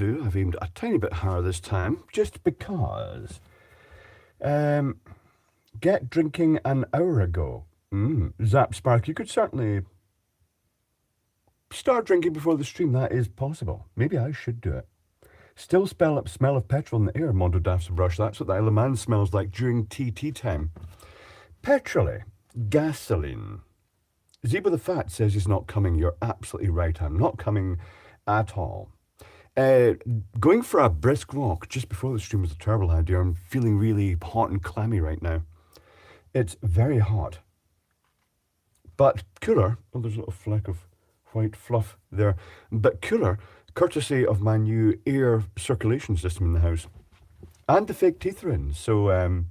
do. I've aimed a tiny bit higher this time, just because. Get drinking an hour ago. Zap Spark, you could certainly start drinking before the stream. That is possible. Maybe I should do it. Still smell of petrol in the air, Mondo Daffs Brush. That's what the Isle of Man smells like during TT time. Petrol, gasoline. Zeba the Fat says he's not coming. You're absolutely right. I'm not coming at all. Going for a brisk walk just before the stream was a terrible idea. I'm feeling really hot and clammy right now. It's very hot. But cooler. Oh, there's a little fleck of white fluff there. But cooler, courtesy of my new air circulation system in the house. And the fake teeth are in. So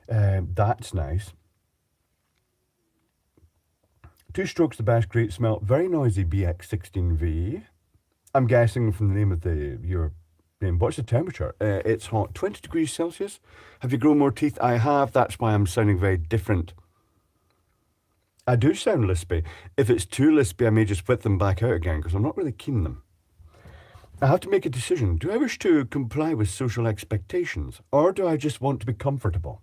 that's nice. 2 strokes the best, great smell. Very noisy BX16V. I'm guessing from the name of your name. What's the temperature? It's hot. 20 degrees Celsius. Have you grown more teeth? I have. That's why I'm sounding very different. I do sound lispy. If it's too lispy, I may just put them back out again because I'm not really keen on them. I have to make a decision. Do I wish to comply with social expectations, or do I just want to be comfortable?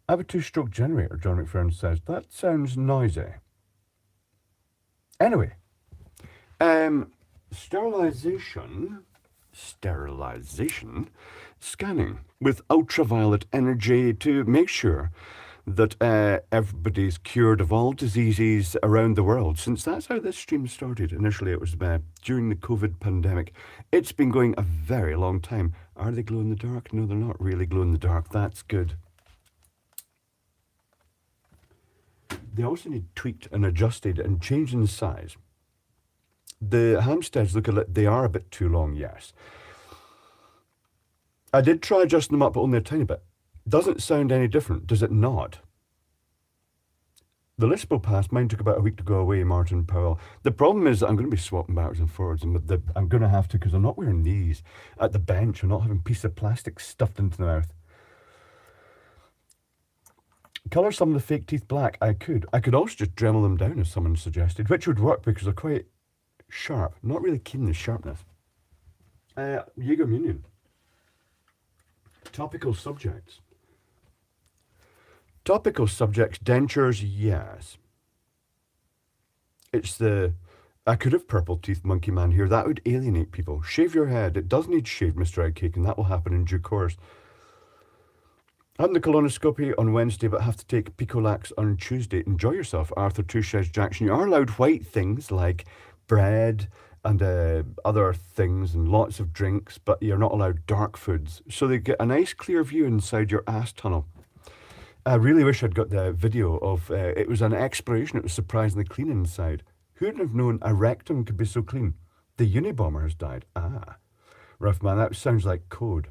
I have a 2-stroke generator, John McFerrin says. That sounds noisy. Anyway, sterilization, scanning with ultraviolet energy to make sure that everybody's cured of all diseases around the world, since that's how this stream started. Initially, it was during the COVID pandemic. It's been going a very long time. Are they glow in the dark? No, they're not really glow in the dark. That's good. They also need tweaked and adjusted and changed in size. The Hampsteads they are a bit too long, yes. I did try adjusting them up, but only a tiny bit. Doesn't sound any different, does it not? The Lispo passed. Mine took about a week to go away, Martin Powell. The problem is that I'm going to be swapping backwards and forwards, and I'm going to have to, because I'm not wearing these at the bench. I'm not having a piece of plastic stuffed into the mouth. Colour some of the fake teeth black. I could. I could also just Dremel them down, as someone suggested, which would work because they're quite sharp. Not really keen on the sharpness. Jaeger Munion. Topical subjects. Topical subjects, dentures, yes. It's I could have purple teeth, Monkey Man here. That would alienate people. Shave your head. It does need shaved, Mr. Eggcake, and that will happen in due course. I'm the colonoscopy on Wednesday, but have to take Picolax on Tuesday. Enjoy yourself, Arthur Touches Jackson. You are allowed white things like bread and other things and lots of drinks, but you're not allowed dark foods. So they get a nice clear view inside your ass tunnel. I really wish I'd got the video of, it was an exploration. It was surprisingly clean inside. Who'd have known a rectum could be so clean? The Unabomber has died. Ah, rough man, that sounds like code.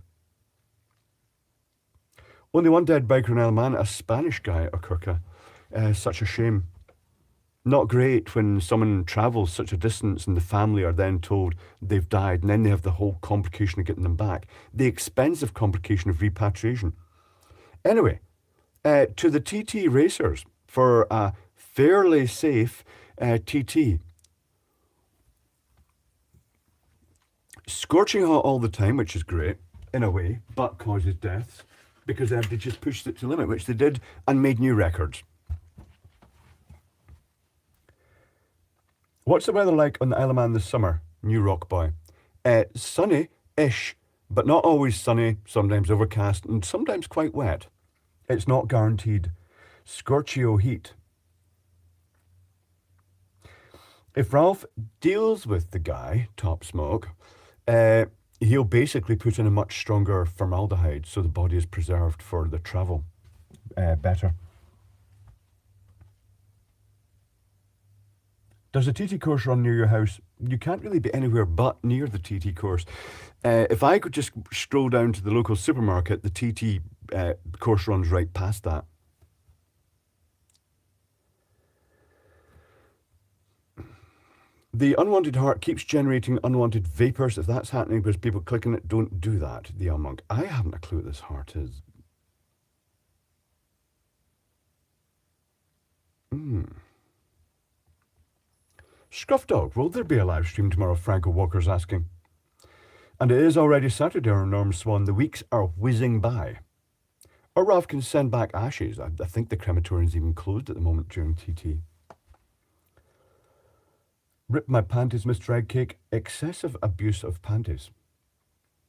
Only one dead biker in Isle of Man, a Spanish guy, Okurka. Such a shame. Not great when someone travels such a distance and the family are then told they've died, and then they have the whole complication of getting them back. The expensive complication of repatriation. Anyway, to the TT racers for a fairly safe TT. Scorching hot all the time, which is great, in a way, but causes deaths. Because they just pushed it to the limit, which they did, and made new records. What's the weather like on the Isle of Man this summer, New Rock Boy? Sunny-ish, but not always sunny, sometimes overcast, and sometimes quite wet. It's not guaranteed. Scorchio heat. If Ralph deals with the guy, Top Smoke, he'll basically put in a much stronger formaldehyde so the body is preserved for the travel better. Does the TT course run near your house? You can't really be anywhere but near the TT course. If I could just stroll down to the local supermarket, the TT course runs right past that. The unwanted heart keeps generating unwanted vapors. If that's happening because people clicking it, don't do that, the Monk. I haven't a clue what this heart is. Scruff Dog, will there be a live stream tomorrow? Franco Walker's asking. And it is already Saturday, our Norm Swan. The weeks are whizzing by. Or Ralph can send back ashes. I think the crematorium's even closed at the moment during TT. Rip my panties, Mr. Eggcake. Excessive abuse of panties.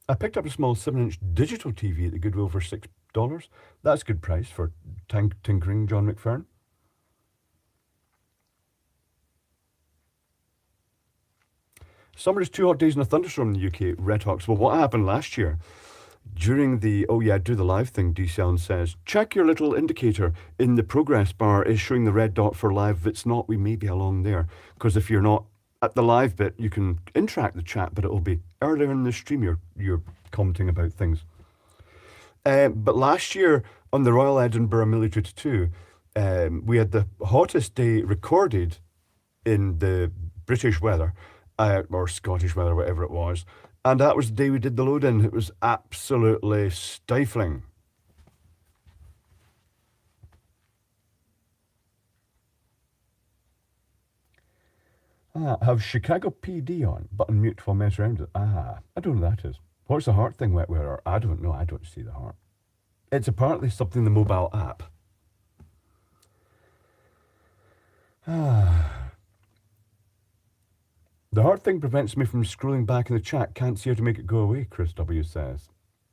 I picked up a small 7-inch digital TV at the Goodwill for $6. That's good price for tinkering, John McFern. Summer is 2 hot days and a thunderstorm in the UK, Red Hawks. Well, what happened last year? During the, oh yeah, do the live thing, D-Sound says, check your little indicator in the progress bar is showing the red dot for live. If it's not, we may be along there. Because if you're not at the live bit, you can interact the chat, but it'll be earlier in the stream you're commenting about things. But last year on the Royal Edinburgh Military Tattoo, we had the hottest day recorded in the British weather, or Scottish weather, whatever it was. And that was the day we did the load-in. It was absolutely stifling. Have Chicago PD on, but on mute while messing around with it. I don't know what that is. What's the heart thing, Wet Weather? I don't know. I don't see the heart. It's apparently something in the mobile app. The heart thing prevents me from scrolling back in the chat. Can't see how to make it go away, Chris W says.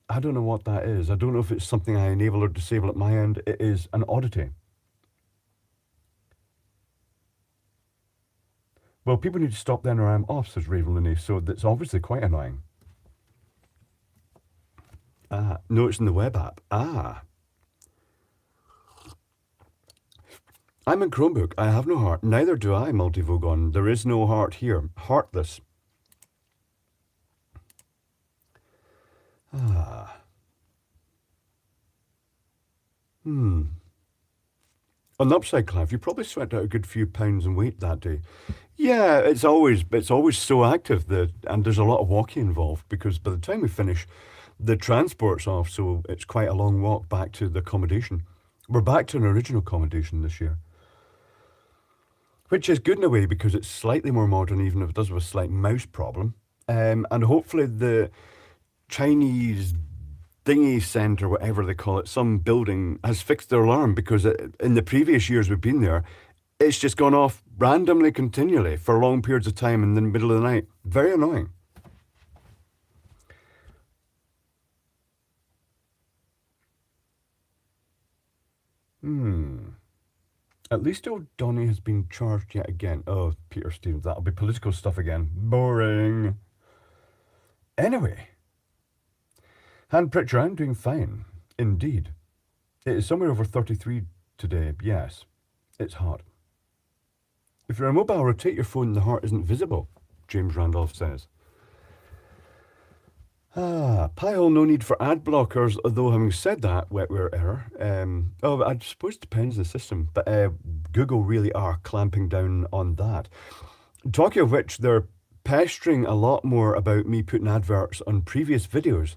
I don't know what that is. I don't know if it's something I enable or disable at my end. It is an oddity. Well, people need to stop then or I'm off, says Raven, so that's obviously quite annoying. No, it's in the web app. I'm in Chromebook. I have no heart. Neither do I, Multivogon. There is no heart here. Heartless. On the upside, Clive, you probably sweat out a good few pounds in weight that day. Yeah, it's always so active and there's a lot of walking involved because by the time we finish, the transport's off, so it's quite a long walk back to the accommodation. We're back to an original accommodation this year. Which is good in a way because it's slightly more modern, even if it does have a slight mouse problem. And hopefully the Chinese dingy centre, whatever they call it, some building has fixed their alarm because in the previous years we've been there, it's just gone off randomly, continually for long periods of time in the middle of the night. Very annoying. At least old Donny has been charged yet again. Oh, Peter Stevens, that'll be political stuff again. Boring. Anyway. Hand Pritchard, I'm doing fine. Indeed. It is somewhere over 33 today, yes. It's hot. If you're on mobile, rotate your phone and the heart isn't visible, James Randolph says. Piehole, no need for ad blockers, although having said that, wetware error. I suppose it depends on the system, but Google really are clamping down on that. Talking of which, they're pestering a lot more about me putting adverts on previous videos.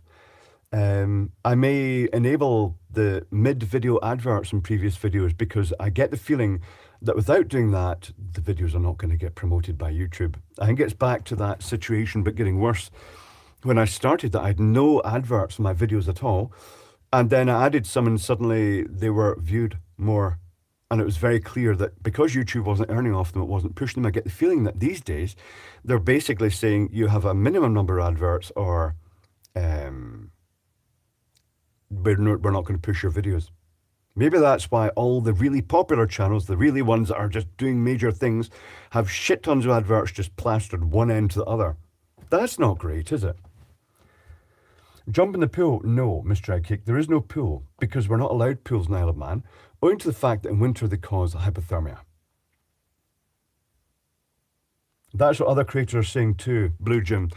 I may enable the mid-video adverts in previous videos because I get the feeling that without doing that, the videos are not going to get promoted by YouTube. I think it's back to that situation, but getting worse. When I started that, I had no adverts in my videos at all. And then I added some and suddenly they were viewed more. And it was very clear that because YouTube wasn't earning off them, it wasn't pushing them. I get the feeling that these days, they're basically saying you have a minimum number of adverts or we're not going to push your videos. Maybe that's why all the really popular channels, the really ones that are just doing major things, have shit tons of adverts just plastered one end to the other. That's not great, is it? Jump in the pool? No, Mr. Eggcake, there is no pool because we're not allowed pools in Isle of Man, owing to the fact that in winter they cause hypothermia. That's what other creators are saying too, Blue Jim.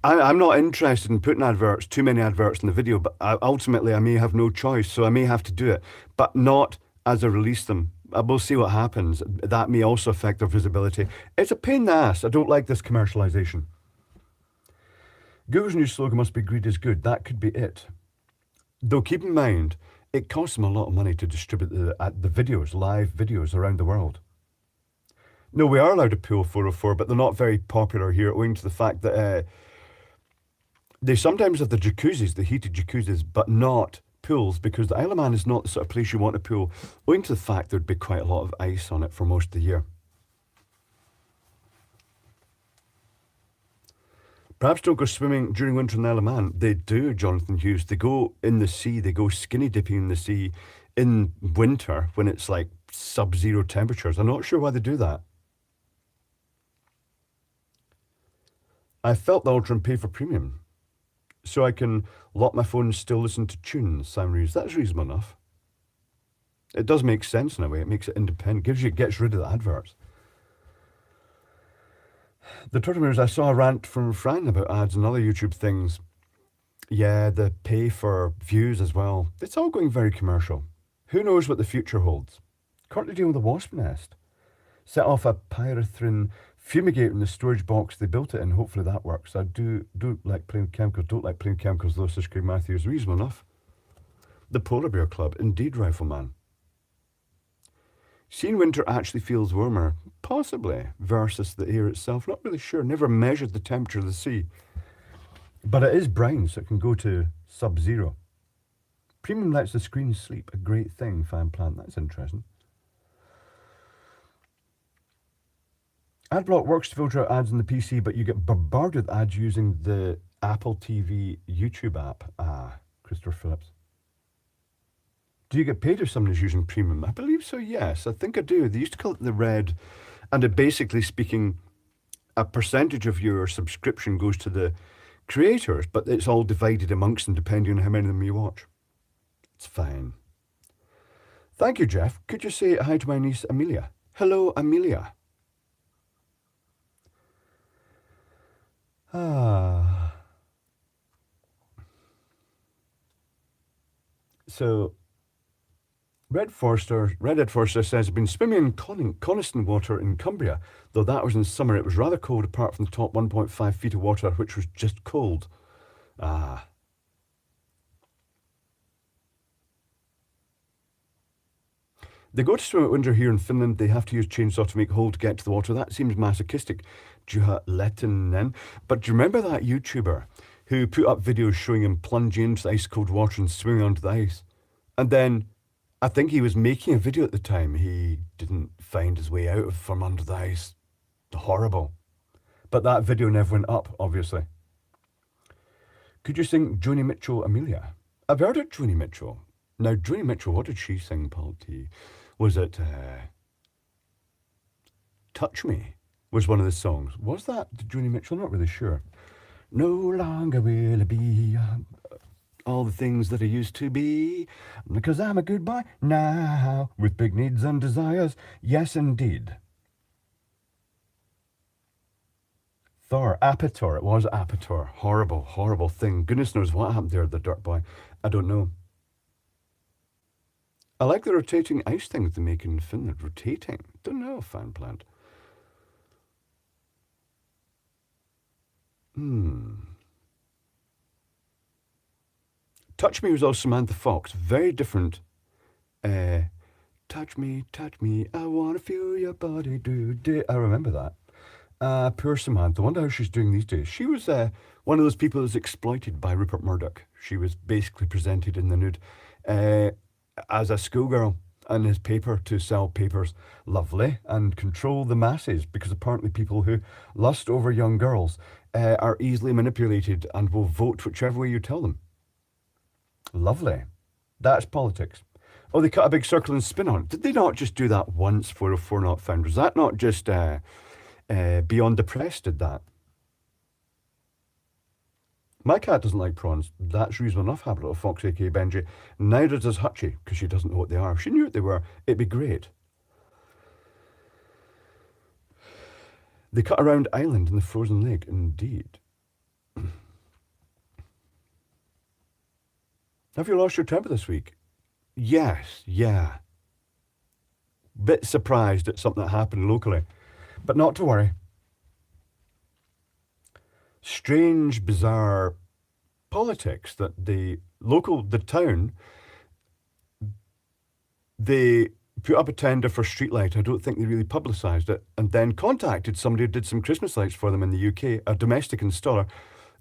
I'm not interested in putting adverts, too many adverts in the video, but ultimately I may have no choice, so I may have to do it, but not as I release them. We'll see what happens. That may also affect their visibility. It's a pain in the ass. I don't like this commercialization. Google's new slogan must be greed is good. That could be it. Though keep in mind, it costs them a lot of money to distribute the videos, live videos around the world. No, we are allowed a pool 404, but they're not very popular here owing to the fact that they sometimes have the jacuzzis, the heated jacuzzis, but not pools because the Isle of Man is not the sort of place you want a pool, owing to the fact there'd be quite a lot of ice on it for most of the year. Perhaps don't go swimming during winter in the Isle of Man. They do, Jonathan Hughes. They go in the sea, they go skinny dipping in the sea in winter when it's like sub-zero temperatures. I'm not sure why they do that. I felt the ultra and pay for premium, so I can lock my phone and still listen to tunes, Sam Reeves. That's reasonable enough. It does make sense in a way. It makes it independent. Gets rid of the adverts. The Turtlemers, I saw a rant from Fran about ads and other YouTube things. Yeah, the pay for views as well. It's all going very commercial. Who knows what the future holds? Currently dealing with a wasp nest. Set off a pyrethrin fumigator in the storage box they built it in. Hopefully that works. I don't like playing with chemicals. Don't like playing with chemicals, though, says Craig Matthews. Reasonable enough. The Polar Bear Club. Indeed, Rifleman. Seeing winter actually feels warmer, possibly, versus the air itself. Not really sure. Never measured the temperature of the sea. But it is brine, so it can go to sub-zero. Premium lets the screen sleep. A great thing, Fan Plant. That's interesting. Adblock works to filter out ads on the PC, but you get bombarded with ads using the Apple TV YouTube app. Ah, Christopher Phillips. Do you get paid if someone is using premium? I believe so, yes. I think I do. They used to call it the red, and it basically speaking, a percentage of your subscription goes to the creators, but it's all divided amongst them depending on how many of them you watch. It's fine. Thank you, Jeff. Could you say hi to my niece, Amelia? Hello, Amelia. So, Red Ed Forster says, I've been swimming in Coniston water in Cumbria, though that was in summer. It was rather cold apart from the top 1.5 feet of water, which was just cold. Ah. They go to swim at winter here in Finland. They have to use chainsaw to make hole to get to the water. That seems masochistic. Juha Lettinen. But do you remember that YouTuber who put up videos showing him plunging into the ice-cold water and swimming onto the ice? And then I think he was making a video at the time. He didn't find his way out from under the ice. Horrible. But that video never went up, obviously. Could you sing Joni Mitchell, Amelia? I've heard of Joni Mitchell. Now, Joni Mitchell, what did she sing, Paul T? Was it Touch Me was one of the songs. Was that Joni Mitchell? I'm not really sure. No longer will I be all the things that I used to be, because I'm a good boy now, with big needs and desires. Yes, indeed. Thor, Apator. It was Apator. Horrible, horrible thing. Goodness knows what happened there, the dirt boy. I don't know. I like the rotating ice things they make in Finland. Rotating? Don't know, Fan Plant. Touch Me was also Samantha Fox. Very different. Touch me, I want to feel your body do. I remember that. Poor Samantha. I wonder how she's doing these days. She was one of those people who was exploited by Rupert Murdoch. She was basically presented in the nude as a schoolgirl in his paper to sell papers. Lovely. And control the masses, because apparently people who lust over young girls are easily manipulated and will vote whichever way you tell them. Lovely. That's politics. Oh, they cut a big circle and spin on it. Did they not just do that once, 404 not found? Was that not just Beyond the Press did that? My cat doesn't like prawns. That's reasonable enough, Habit of Fox, aka Benji. Neither does Hutchie, because she doesn't know what they are. If she knew what they were, it'd be great. They cut around island in the frozen lake, indeed. Have you lost your temper this week? Yes, yeah. Bit surprised at something that happened locally, but not to worry. Strange, bizarre politics that the town, they put up a tender for streetlight. I don't think they really publicised it, and then contacted somebody who did some Christmas lights for them in the UK, a domestic installer,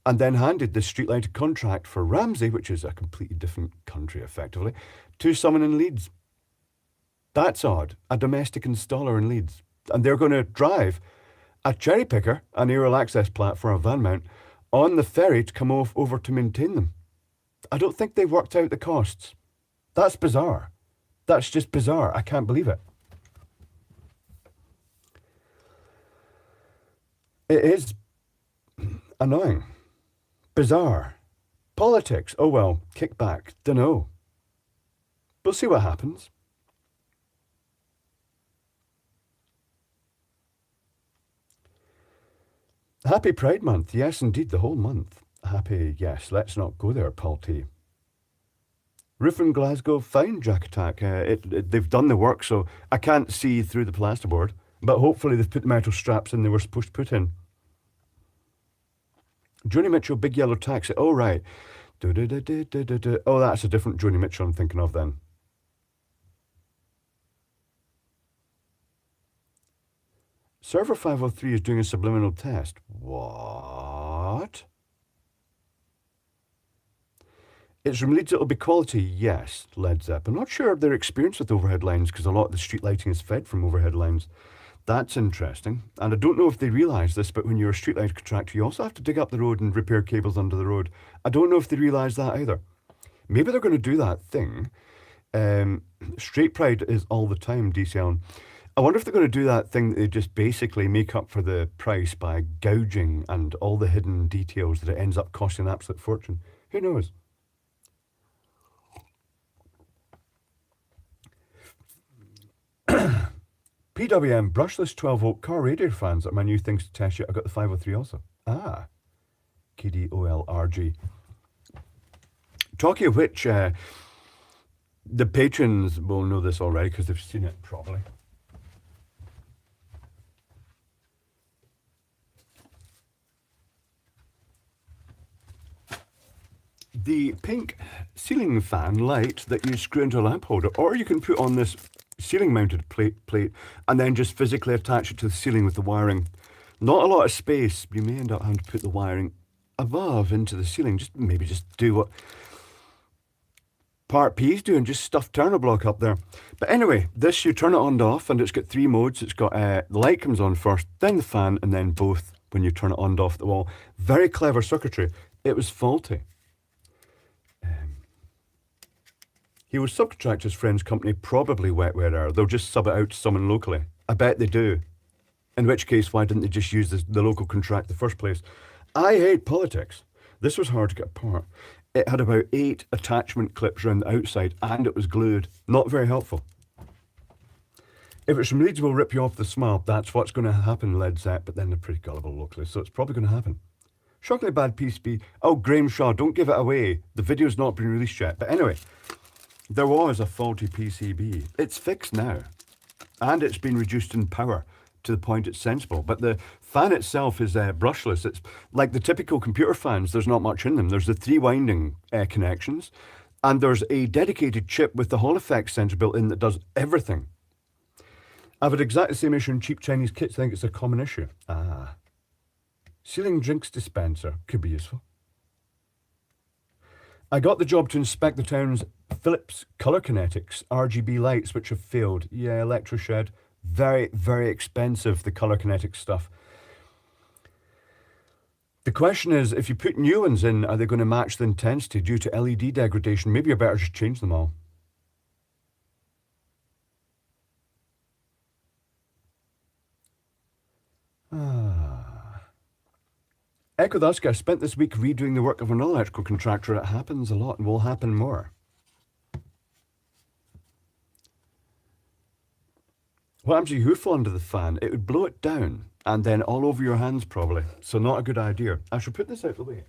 and then handed the streetlight contract for Ramsey, which is a completely different country effectively, to someone in Leeds. That's odd. A domestic installer in Leeds. And they're going to drive a cherry picker, an aerial access platform, a van mount, on the ferry to come off over to maintain them. I don't think they worked out the costs. That's bizarre. That's just bizarre. I can't believe it. It is annoying. Bizarre. Politics. Oh well, kick back. Dunno. We'll see what happens. Happy Pride Month. Yes, indeed, the whole month. Happy, yes. Let's not go there, Paul T. Roof in Glasgow, fine, Jack Attack. They've done the work, so I can't see through the plasterboard. But hopefully they've put the metal straps in they were supposed to put in. Joni Mitchell, Big Yellow Taxi. Oh, right. Oh, that's a different Joni Mitchell I'm thinking of then. Server 503 is doing a subliminal test. What? It's from Leeds, it'll be quality, yes, Led Zepp. I'm not sure of their experience with overhead lines because a lot of the street lighting is fed from overhead lines. That's interesting. And I don't know if they realise this, but when you're a streetlight contractor, you also have to dig up the road and repair cables under the road. I don't know if they realise that either. Maybe they're going to do that thing. Straight Pride is all the time, DCL. I wonder if they're going to do that thing that they just basically make up for the price by gouging and all the hidden details that it ends up costing an absolute fortune. Who knows? PWM, brushless 12-volt car radiator fans are my new things to test yet. I got the 503 also. Ah. KDOLRG. Talking of which, the patrons will know this already because they've seen it probably. The pink ceiling fan light that you screw into a lamp holder, or you can put on this ceiling mounted plate and then just physically attach it to the ceiling with the wiring. Not a lot of space. You may end up having to put the wiring above into the ceiling. Maybe just do what Part P's doing, just stuff turner block up there. But anyway, this you turn it on and off, and it's got 3 modes. It's got the light comes on first, then the fan, and then both when you turn it on and off the wall. Very clever circuitry. It was faulty. He will subcontract his friend's company, probably Wetware Air. They'll just sub it out to someone locally. I bet they do. In which case, why didn't they just use the local contract in the first place? I hate politics. This was hard to get apart. It had about 8 attachment clips around the outside and it was glued. Not very helpful. If it's from Leeds, we'll rip you off the smile. That's what's going to happen, Led Zepp, but then they're pretty gullible locally, so it's probably going to happen. Shockingly bad PCB. Oh, Graham Shaw, don't give it away. The video's not been released yet. But anyway, there was a faulty PCB. It's fixed now. And it's been reduced in power to the point it's sensible. But the fan itself is brushless. It's like the typical computer fans. There's not much in them. There's the 3 winding connections. And there's a dedicated chip with the Hall effect sensor built in that does everything. I've had exactly the same issue in cheap Chinese kits. I think it's a common issue. Ah. Ceiling drinks dispenser. Could be useful. I got the job to inspect the town's Philips Colour Kinetics RGB lights, which have failed. Yeah, ElectroShed. Very, very expensive, the Colour Kinetics stuff. The question is, if you put new ones in, are they going to match the intensity due to LED degradation? Maybe you better just change them all. Echo Dusk, I spent this week redoing the work of an electrical contractor. It happens a lot and will happen more. What happens if you hoof under the fan? It would blow it down and then all over your hands probably. So not a good idea. I should put this out of the way.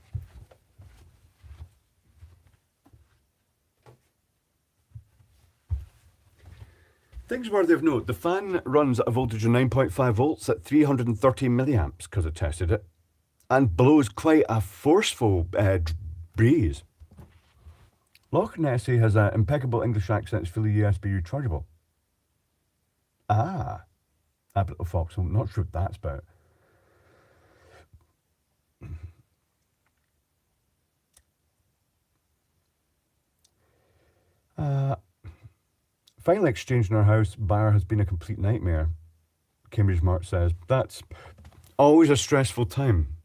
Things worthy of note. The fan runs at a voltage of 9.5 volts at 313 milliamps because I tested it. And blows quite a forceful breeze. Loch Nessie has an impeccable English accent, it's fully USB rechargeable. Ah, Abbott Little Foxhole. Not sure what that's about. Uh, Final exchange in our house. Buyer has been a complete nightmare. Cambridge Mart says that's always a stressful time,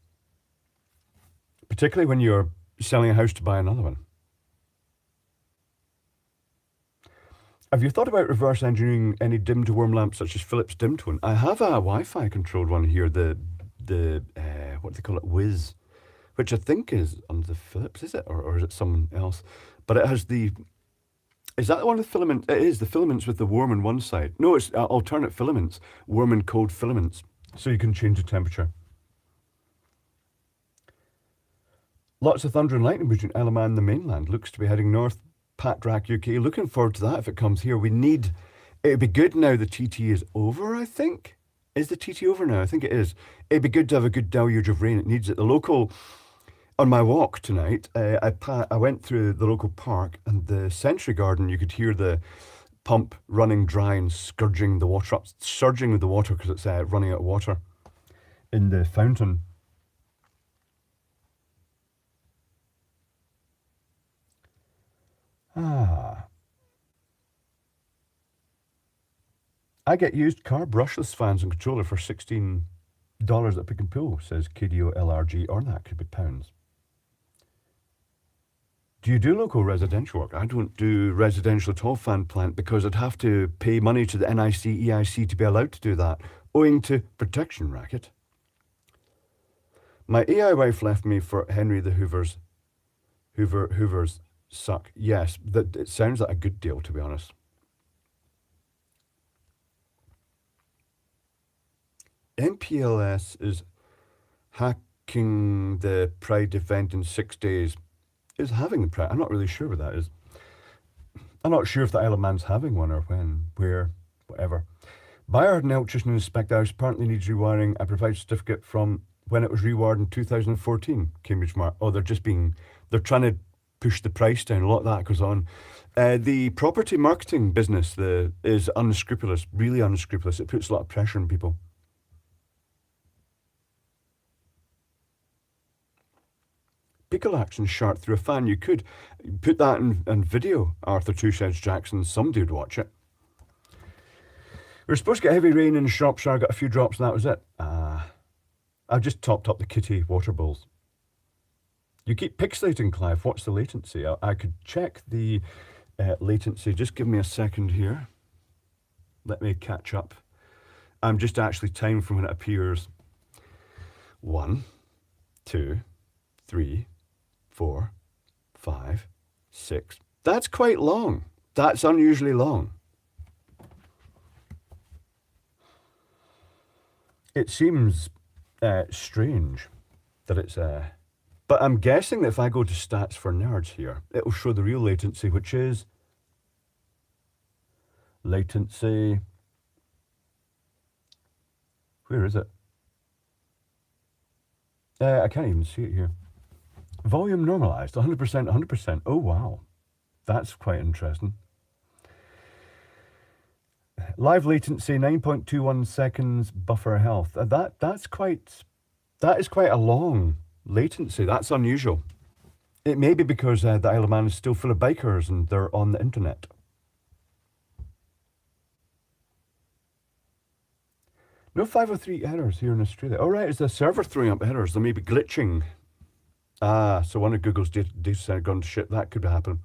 particularly when you're selling a house to buy another one. Have you thought about reverse engineering any dim to worm lamps such as Philips dim tone? I have a Wi-Fi controlled one here, the what do they call it, Whiz, which I think is under the Philips, is it, or is it someone else? But it has the. Is that the one with filament? It is the filaments with the warm on one side. No, it's alternate filaments, warm and cold filaments, so you can change the temperature. Lots of thunder and lightning between Isle of Man and the mainland. Looks to be heading north. Patrack, UK. Looking forward to that if it comes here. We need. It'd be good now the TT is over, I think. Is the TT over now? I think it is. It'd be good to have a good deluge of rain. It needs it. The local. On my walk tonight, I went through the local park and the Century Garden. You could hear the pump running dry and scourging the water up, surging with the water because it's running out of water in the fountain. I get used car brushless fans and controller for $16 at Pick and Pull, says KDO LRG, or that could be pounds. Do you do local residential work? I don't do residential at all, fan plant, because I'd have to pay money to the NIC, EIC to be allowed to do that, owing to protection racket. My AI wife left me for Henry the Hoovers. Hoovers suck. Yes, that it sounds like a good deal, to be honest. MPLS is hacking the Pride event in 6 days. Is having the Pride? I'm not really sure what that is. I'm not sure if the Isle of Man's having one or when, where, whatever. Buyer had an electrician inspect the house, apparently needs rewiring. I provide certificate from when it was rewired in 2014, Cambridge Mart. Oh, they're trying to push the price down. A lot of that goes on. The property marketing business is unscrupulous, really unscrupulous. It puts a lot of pressure on people. Pickle action shart through a fan. You could put that in video, Arthur Two Sheds Jackson. Somebody would watch it. We were supposed to get heavy rain in Shropshire, got a few drops and that was it. I've just topped up the kitty water bowls. You keep pixelating, Clive. What's the latency? I could check the latency. Just give me a second here. Let me catch up. I'm just actually timed from when it appears. 1, 2, 3, 4, 5, 6. That's quite long. That's unusually long. It seems strange that it's but I'm guessing that if I go to stats for nerds here, it will show the real latency, which is latency. Where is it? I can't even see it here. Volume normalized, 100%, 100%. Oh, wow. That's quite interesting. Live latency, 9.21 seconds buffer health. That is quite a long latency. That's unusual. It may be because the Isle of Man is still full of bikers and they're on the internet. No 503 errors here in Australia. Oh, right, is the server throwing up errors? They may be glitching. So one of Google's data center gone to shit. That could be happening.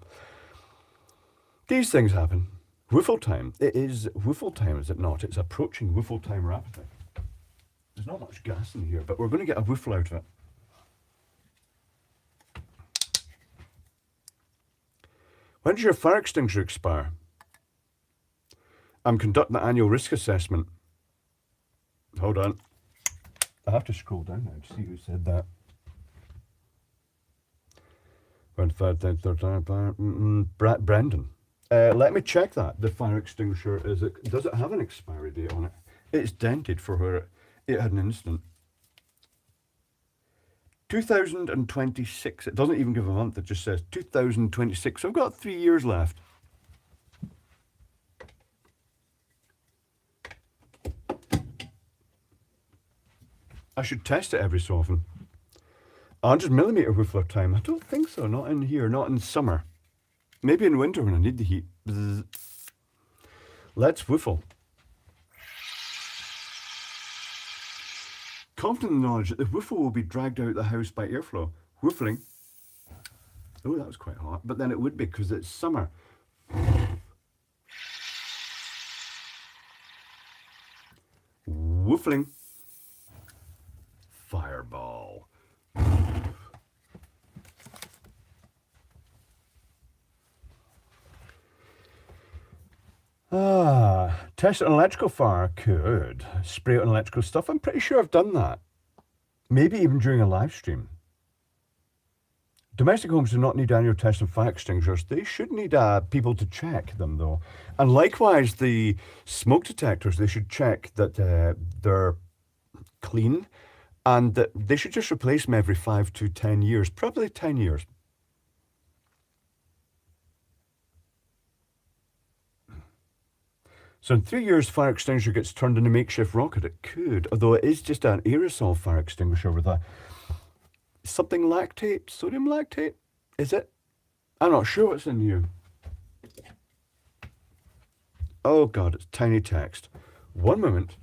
These things happen. Woofle time. It is woofle time, is it not? It's approaching woofle time rapidly. There's not much gas in here, but we're going to get a woofle out of it. When does your fire extinguisher expire? I'm conducting the annual risk assessment. Hold on. I have to scroll down now to see who said that. Brendan. Let me check that. The fire extinguisher, does it have an expiry date on it? It's dented for where it had an incident. 2026. It doesn't even give a month. It just says 2026. So I've got 3 years left. I should test it every so often. 100mm whiffler time. I don't think so. Not in here. Not in summer. Maybe in winter when I need the heat. Bzz. Let's whiffle. Confident in the knowledge that the whiffle will be dragged out of the house by airflow. Whiffling. Oh, that was quite hot. But then it would be because it's summer. Whiffling. Fireball. Test an electrical fire. Could spray it on electrical stuff. I'm pretty sure I've done that. Maybe even during a live stream. Domestic homes do not need annual tests of fire extinguishers. They should need people to check them, though. And likewise, the smoke detectors, they should check that they're clean and that they should just replace them every 5 to 10 years, probably 10 years. So in 3 years, fire extinguisher gets turned into a makeshift rocket. It could, although it is just an aerosol fire extinguisher with a something lactate, sodium lactate, is it? I'm not sure what's in here. Oh God, it's tiny text. One moment.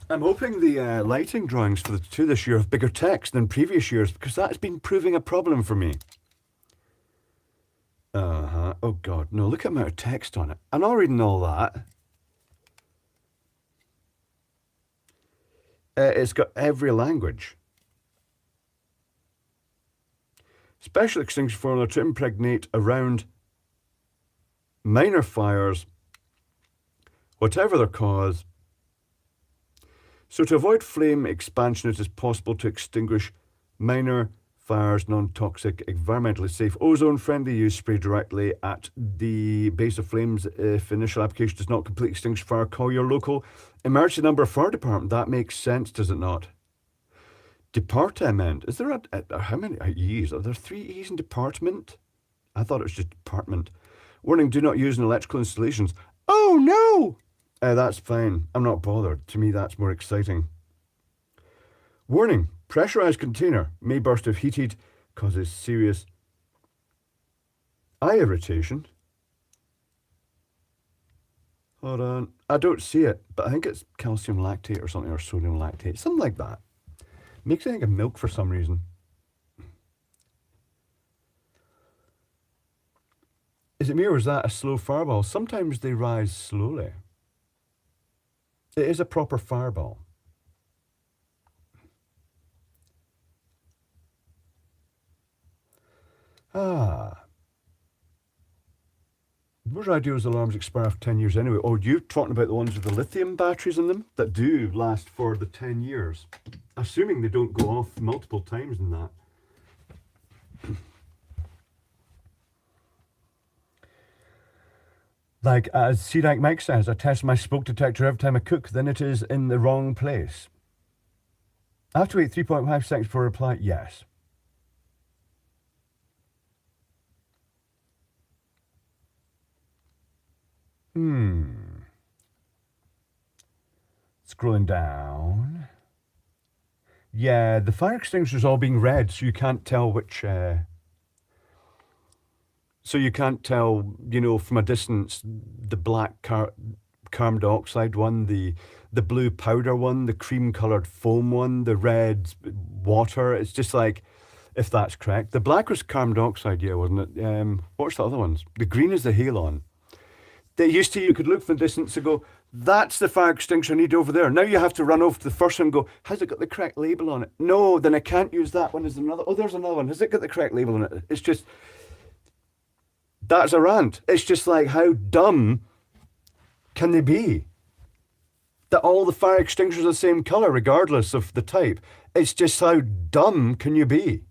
I'm hoping the lighting drawings for the two this year have bigger text than previous years because that's been proving a problem for me. Oh God, no, look at the amount of text on it. I'm not reading all that. It's got every language. Special extinguisher formula to impregnate around minor fires, whatever their cause. So to avoid flame expansion, it is possible to extinguish minor fires, non-toxic, environmentally safe, ozone-friendly use, spray directly at the base of flames. If initial application does not completely extinguish fire, call your local emergency number fire department. That makes sense, does it not? Department. Is there how many E's? Are there 3 E's in department? I thought it was just department. Warning, do not use in electrical installations. Oh no! That's fine. I'm not bothered. To me, that's more exciting. Warning, pressurized container may burst if heated, causes serious eye irritation. Hold on. I don't see it, but I think it's calcium lactate or something, or sodium lactate, something like that. Makes me think of milk for some reason. Is it me or is that a slow fireball? Sometimes they rise slowly. It is a proper fireball. Those radios alarms expire after 10 years anyway. Oh, you're talking about the ones with the lithium batteries in them that do last for the 10 years. Assuming they don't go off multiple times in that. Like, as C-Rank Mike says, I test my smoke detector every time I cook, then it is in the wrong place. I have to wait 3.5 seconds for a reply. Yes. Scrolling down. Yeah, the fire extinguisher's all being red, so you can't tell which... So you can't tell, you know, from a distance, the black carbon dioxide one, the blue powder one, the cream-coloured foam one, the red water. It's just like, if that's correct. The black was carbon dioxide, yeah, wasn't it? What's the other ones? The green is the halon. They used to, you could look from a distance and go, that's the fire extinguisher I need over there. Now you have to run over to the first one and go, has it got the correct label on it? No, then I can't use that one. Is another? Oh, there's another one. Has it got the correct label on it? It's just... That's a rant. It's just like, how dumb can they be? That all the fire extinguishers are the same colour, regardless of the type. It's just how dumb can you be?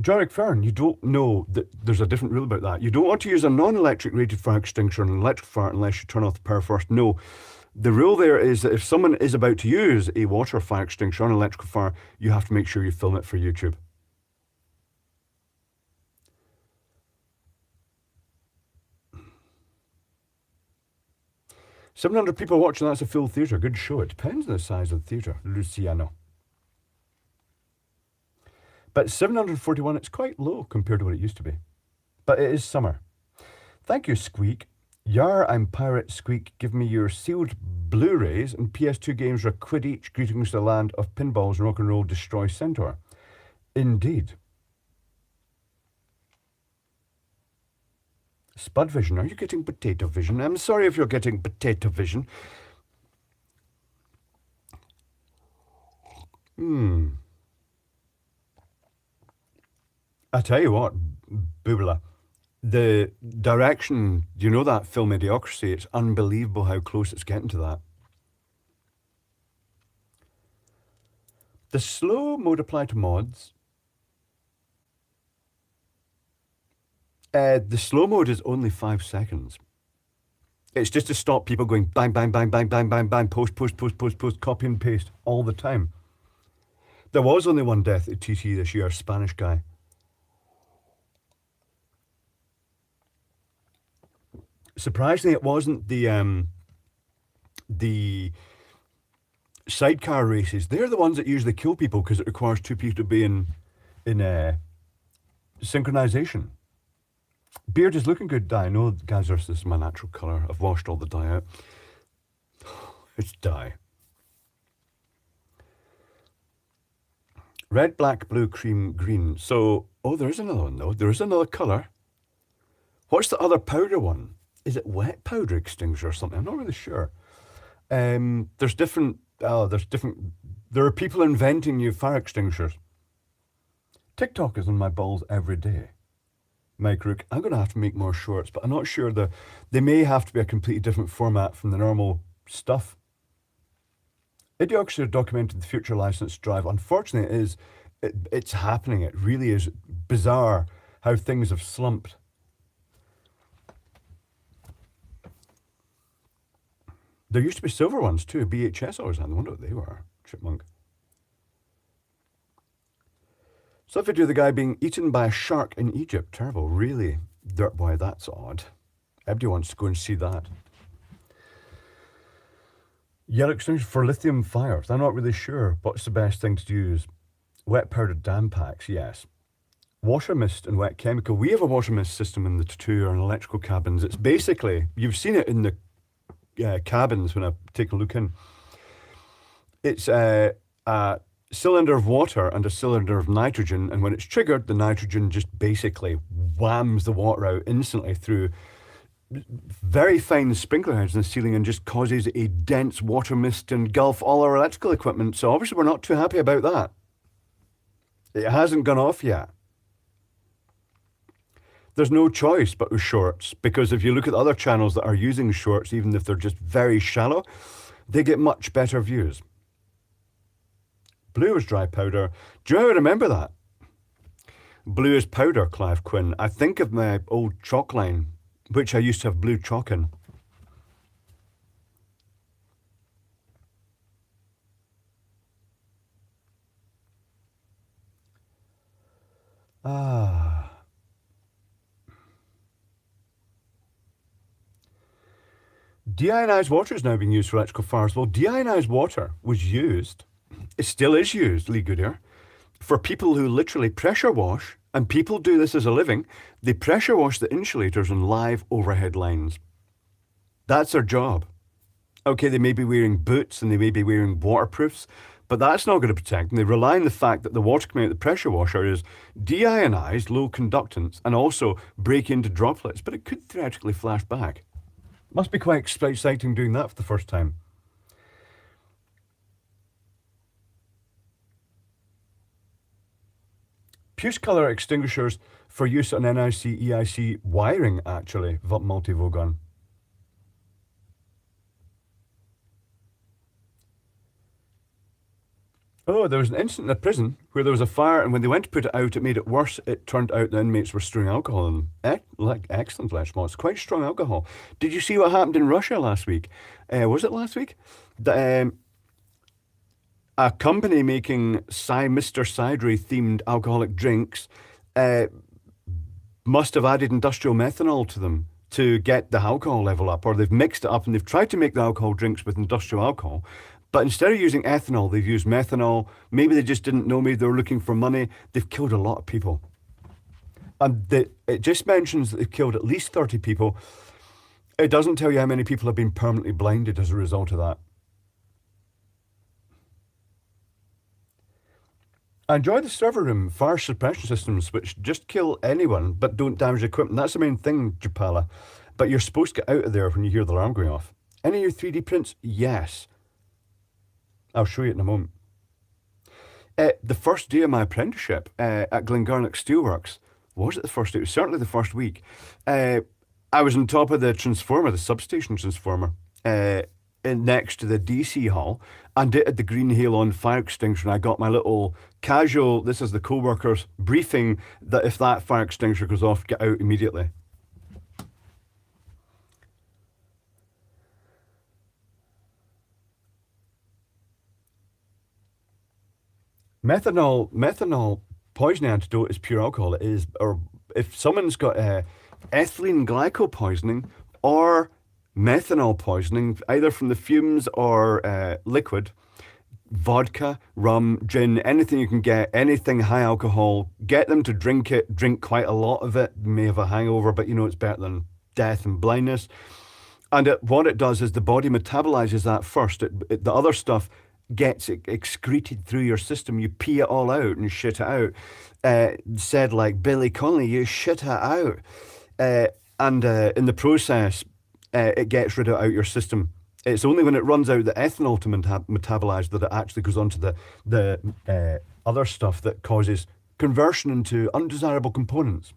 Jorick Fern, you don't know that there's a different rule about that. You don't want to use a non-electric rated fire extinguisher on an electric fire unless you turn off the power first. No. The rule there is that if someone is about to use a water fire extinguisher on an electrical fire, you have to make sure you film it for YouTube. $700 people watching, that's a full theatre. Good show. It depends on the size of the theatre. Luciano. But 741, it's quite low compared to what it used to be. But it is summer. Thank you, Squeak. Yar, I'm Pirate Squeak. Give me your sealed Blu-rays and PS2 games are a quid each. Greetings to the land of pinballs and rock and roll destroy Centaur. Indeed. Spud Vision, are you getting potato vision? I'm sorry if you're getting potato vision. I tell you what, Boobala, the direction, you know that film Idiocracy? It's unbelievable how close it's getting to that. The slow mode apply to mods. The slow mode is only 5 seconds. It's just to stop people going bang, bang, bang, bang, bang, bang, bang, post, post, post, post, post, copy and paste all the time. There was only one death at TT this year, a Spanish guy. Surprisingly, it wasn't the sidecar races. They're the ones that usually kill people because it requires two people to be in synchronization. Beard is looking good, dye. No, guys, this is my natural colour. I've washed all the dye out. It's dye. Red, black, blue, cream, green. So, oh, there is another one though. There is another colour. What's the other powder one? Is it wet powder extinguisher or something? I'm not really sure. There's different. There are people inventing new fire extinguishers. TikTok is on my balls every day. Mike Rook, I'm going to have to make more shorts, but I'm not sure they may have to be a completely different format from the normal stuff. Idiocracy documented the future license drive. Unfortunately, it's happening. It really is bizarre how things have slumped. There used to be silver ones too. BHS always had them. I wonder what they were. Chipmunk. So that video of the guy being eaten by a shark in Egypt. Terrible. Really? Dirt boy, that's odd. Everybody wants to go and see that. Yellow extinguisher for lithium fires. I'm not really sure. What's the best thing to use? Wet powdered dam packs, yes. Washer mist and wet chemical. We have a washer mist system in the Tattoo and electrical cabins. It's basically, you've seen it in the cabins when I take a look in. It's a cylinder of water and a cylinder of nitrogen, and when it's triggered, the nitrogen just basically whams the water out instantly through very fine sprinkler heads in the ceiling and just causes a dense water mist and engulf all our electrical equipment. So obviously we're not too happy about that. It hasn't gone off yet. There's no choice but with shorts, because if you look at the other channels that are using shorts, even if they're just very shallow, they get much better views. Blue is dry powder. Do you remember that? Blue is powder, Clive Quinn. I think of my old chalk line, which I used to have blue chalk in. Deionized water is now being used for electrical fires. Well, deionized water was used, it still is used, Lee Goodyear, for people who literally pressure wash, and people do this as a living. They pressure wash the insulators on live overhead lines. That's their job. Okay, they may be wearing boots and they may be wearing waterproofs, but that's not going to protect them. They rely on the fact that the water coming out of the pressure washer is deionized, low conductance, and also break into droplets, but it could theoretically flash back. Must be quite exciting doing that for the first time. Puce colour extinguishers for use on NIC, EIC wiring, actually, Multivogon. Oh, there was an incident in a prison where there was a fire, and when they went to put it out, it made it worse. It turned out the inmates were storing alcohol in them. Like excellent, Leshmo. It's quite strong alcohol. Did you see what happened in Russia last week? Was it last week? The, a company making Mr. Cidery themed alcoholic drinks uh, must have added industrial methanol to them to get the alcohol level up, or they've mixed it up and they've tried to make the alcohol drinks with industrial alcohol. But instead of using ethanol, they've used methanol. Maybe they just didn't know, maybe they were looking for money. They've killed a lot of people. And it just mentions that they've killed at least 30 people. It doesn't tell you how many people have been permanently blinded as a result of that. I enjoy the server room fire suppression systems, which just kill anyone but don't damage equipment. That's the main thing, Japala. But you're supposed to get out of there when you hear the alarm going off. Any of your 3D prints? Yes. I'll show you it in a moment. The first day of my apprenticeship at Glengarnock Steelworks, was it the first day? It was certainly the first week. I was on top of the transformer, the substation transformer, next to the DC hall, and it had the green halon fire extinguisher. And I got my little casual, this is the co-workers briefing that if that fire extinguisher goes off, get out immediately. Methanol poisoning antidote is pure alcohol. It is, or if someone's got ethylene glycol poisoning or methanol poisoning, either from the fumes or liquid, vodka, rum, gin, anything you can get, anything high alcohol, get them to drink it, drink quite a lot of it, may have a hangover, but you know it's better than death and blindness. And what it does is the body metabolizes that first. The other stuff gets excreted through your system. You pee it all out and shit it out. Said like Billy Connolly, you shit it out. And in the process, it gets rid of it out your system. It's only when it runs out the ethanol to metabolize that it actually goes on to the other stuff that causes conversion into undesirable components.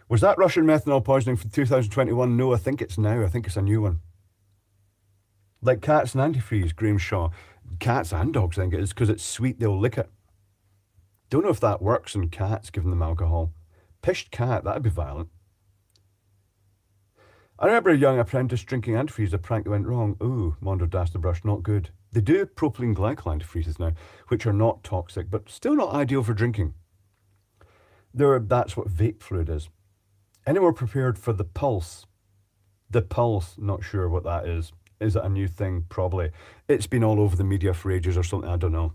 Was that Russian methanol poisoning from 2021? No, I think it's now. I think it's a new one. Like cats and antifreeze, Graham Shaw. Cats and dogs think it is because it's sweet, they'll lick it. Don't know if that works in cats, giving them alcohol. Pished cat, that'd be violent. I remember a young apprentice drinking antifreeze, a prank that went wrong. Ooh, Mondo dashed the brush, not good. They do propylene glycol antifreezes now, which are not toxic, but still not ideal for drinking. That's what vape fluid is. Any more prepared for the pulse? The pulse, not sure what that is. Is it a new thing? Probably. It's been all over the media for ages or something, I don't know.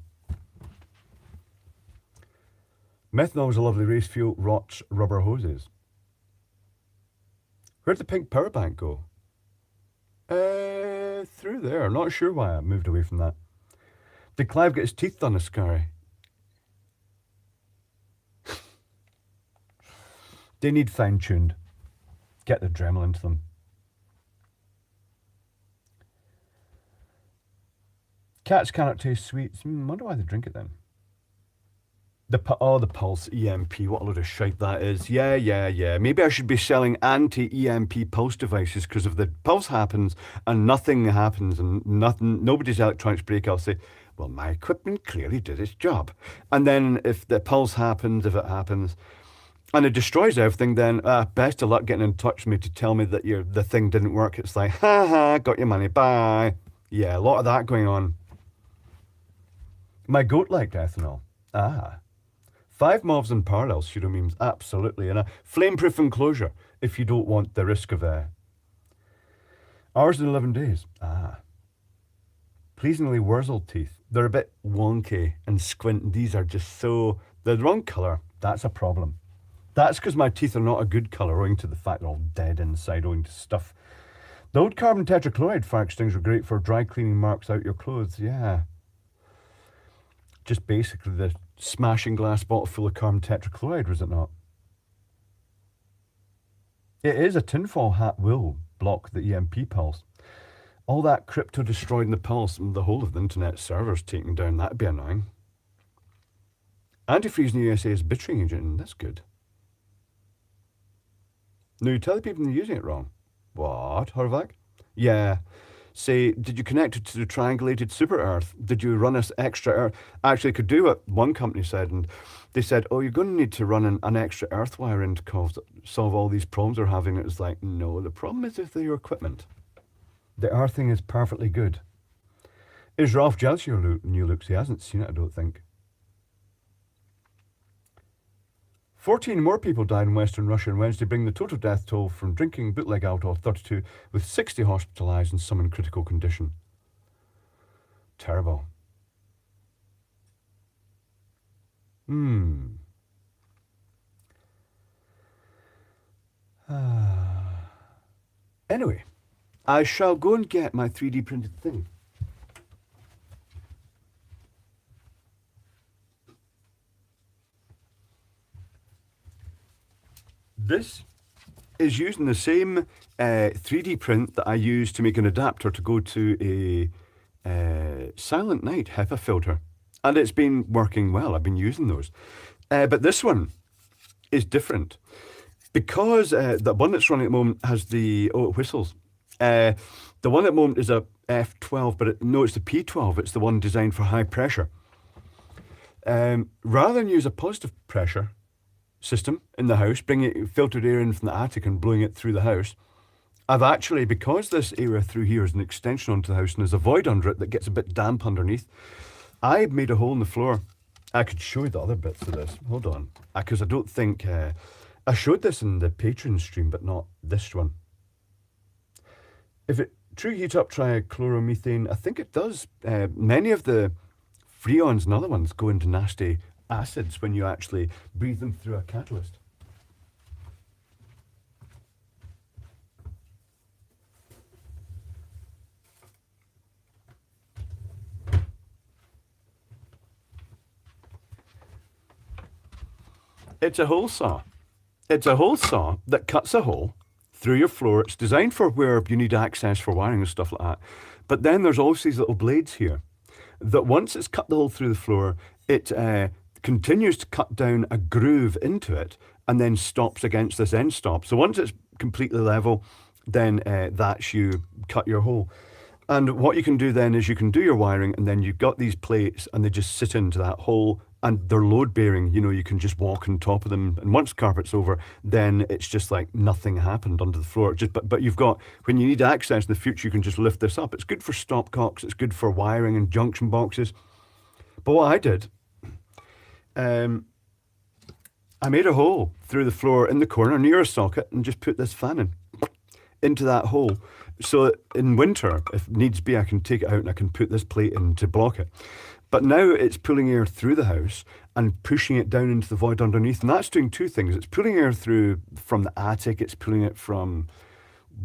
Methanol is a lovely race fuel, rots rubber hoses. Where'd the pink power bank go? Through there. Not sure why I moved away from that. Did Clive get his teeth done, Ascari? They need fine-tuned. Get the Dremel into them. Cats cannot taste sweets. Wonder why they drink it then. The Pulse EMP. What a load of shite that is. Yeah. Maybe I should be selling anti-EMP pulse devices because if the pulse happens and nothing happens and nobody's electronics break, I'll say, well, my equipment clearly did its job. And then if the pulse happens, if it happens, and it destroys everything, then best of luck getting in touch with me to tell me that the thing didn't work. It's like, got your money, bye. Yeah, a lot of that going on. My goat liked ethanol. 5 MOVs in parallel pseudomemes, absolutely. And a flame-proof enclosure if you don't want the risk of hours in 11 days. Pleasingly wurzeled teeth. They're a bit wonky and squint. These are just they're the wrong colour. That's a problem. That's because my teeth are not a good colour owing to the fact they're all dead inside owing to stuff. The old carbon tetrachloride fire extinguishers are great for dry cleaning marks out your clothes. Yeah. Just basically the smashing glass bottle full of carbon tetrachloride, was it not? It is a tinfoil hat will block the EMP pulse. All that crypto destroyed in the pulse and the whole of the internet servers taken down, that'd be annoying. Antifreeze in the USA is bittering agent, and that's good. No, you tell the people they're using it wrong. What, Horvath? Yeah. Say, did you connect it to the triangulated super Earth? Did you run us extra Earth? Actually, could do what one company said, and they said, oh, you're going to need to run an extra Earth wire in to solve all these problems they're having. It was like, no, the problem is with your equipment. The earthing is perfectly good. Is Ralph jealous of your new looks? He hasn't seen it, I don't think. 14 more people died in Western Russia on Wednesday, bringing the total death toll from drinking bootleg alcohol 32, with 60 hospitalised and some in critical condition. Terrible. Anyway, I shall go and get my 3D printed thing. This is using the same 3D print that I used to make an adapter to go to a Silent Night HEPA filter. And it's been working well. I've been using those. But this one is different. Because the one that's running at the moment has the, it whistles. The one at the moment is a F12, but no, it's the P12. It's the one designed for high pressure. Rather than use a positive pressure system in the house, bringing filtered air in from the attic and blowing it through the house, I've actually, because this area through here is an extension onto the house and there's a void under it that gets a bit damp underneath, I've made a hole in the floor. I could show you the other bits of this. Hold on. Because I don't think... I showed this in the Patreon stream, but not this one. If it true heat up trichloromethane, I think it does. Many of the freons and other ones go into nasty acids when you actually breathe them through a catalyst. It's a hole saw. It's a hole saw that cuts a hole through your floor. It's designed for where you need access for wiring and stuff like that. But then there's also these little blades here that once it's cut the hole through the floor, it continues to cut down a groove into it and then stops against this end stop. So once it's completely level, then that's you cut your hole. And what you can do then is you can do your wiring, and then you've got these plates and they just sit into that hole, and they're load bearing. You know, you can just walk on top of them, and once carpet's over, then it's just like nothing happened under the floor. But you've got, when you need access in the future, you can just lift this up. It's good for stopcocks, it's good for wiring and junction boxes. But what I did, I made a hole through the floor in the corner near a socket and just put this fan into that hole. So that in winter, if needs be, I can take it out and I can put this plate in to block it. But now it's pulling air through the house and pushing it down into the void underneath. And that's doing two things. It's pulling air through from the attic. It's pulling it from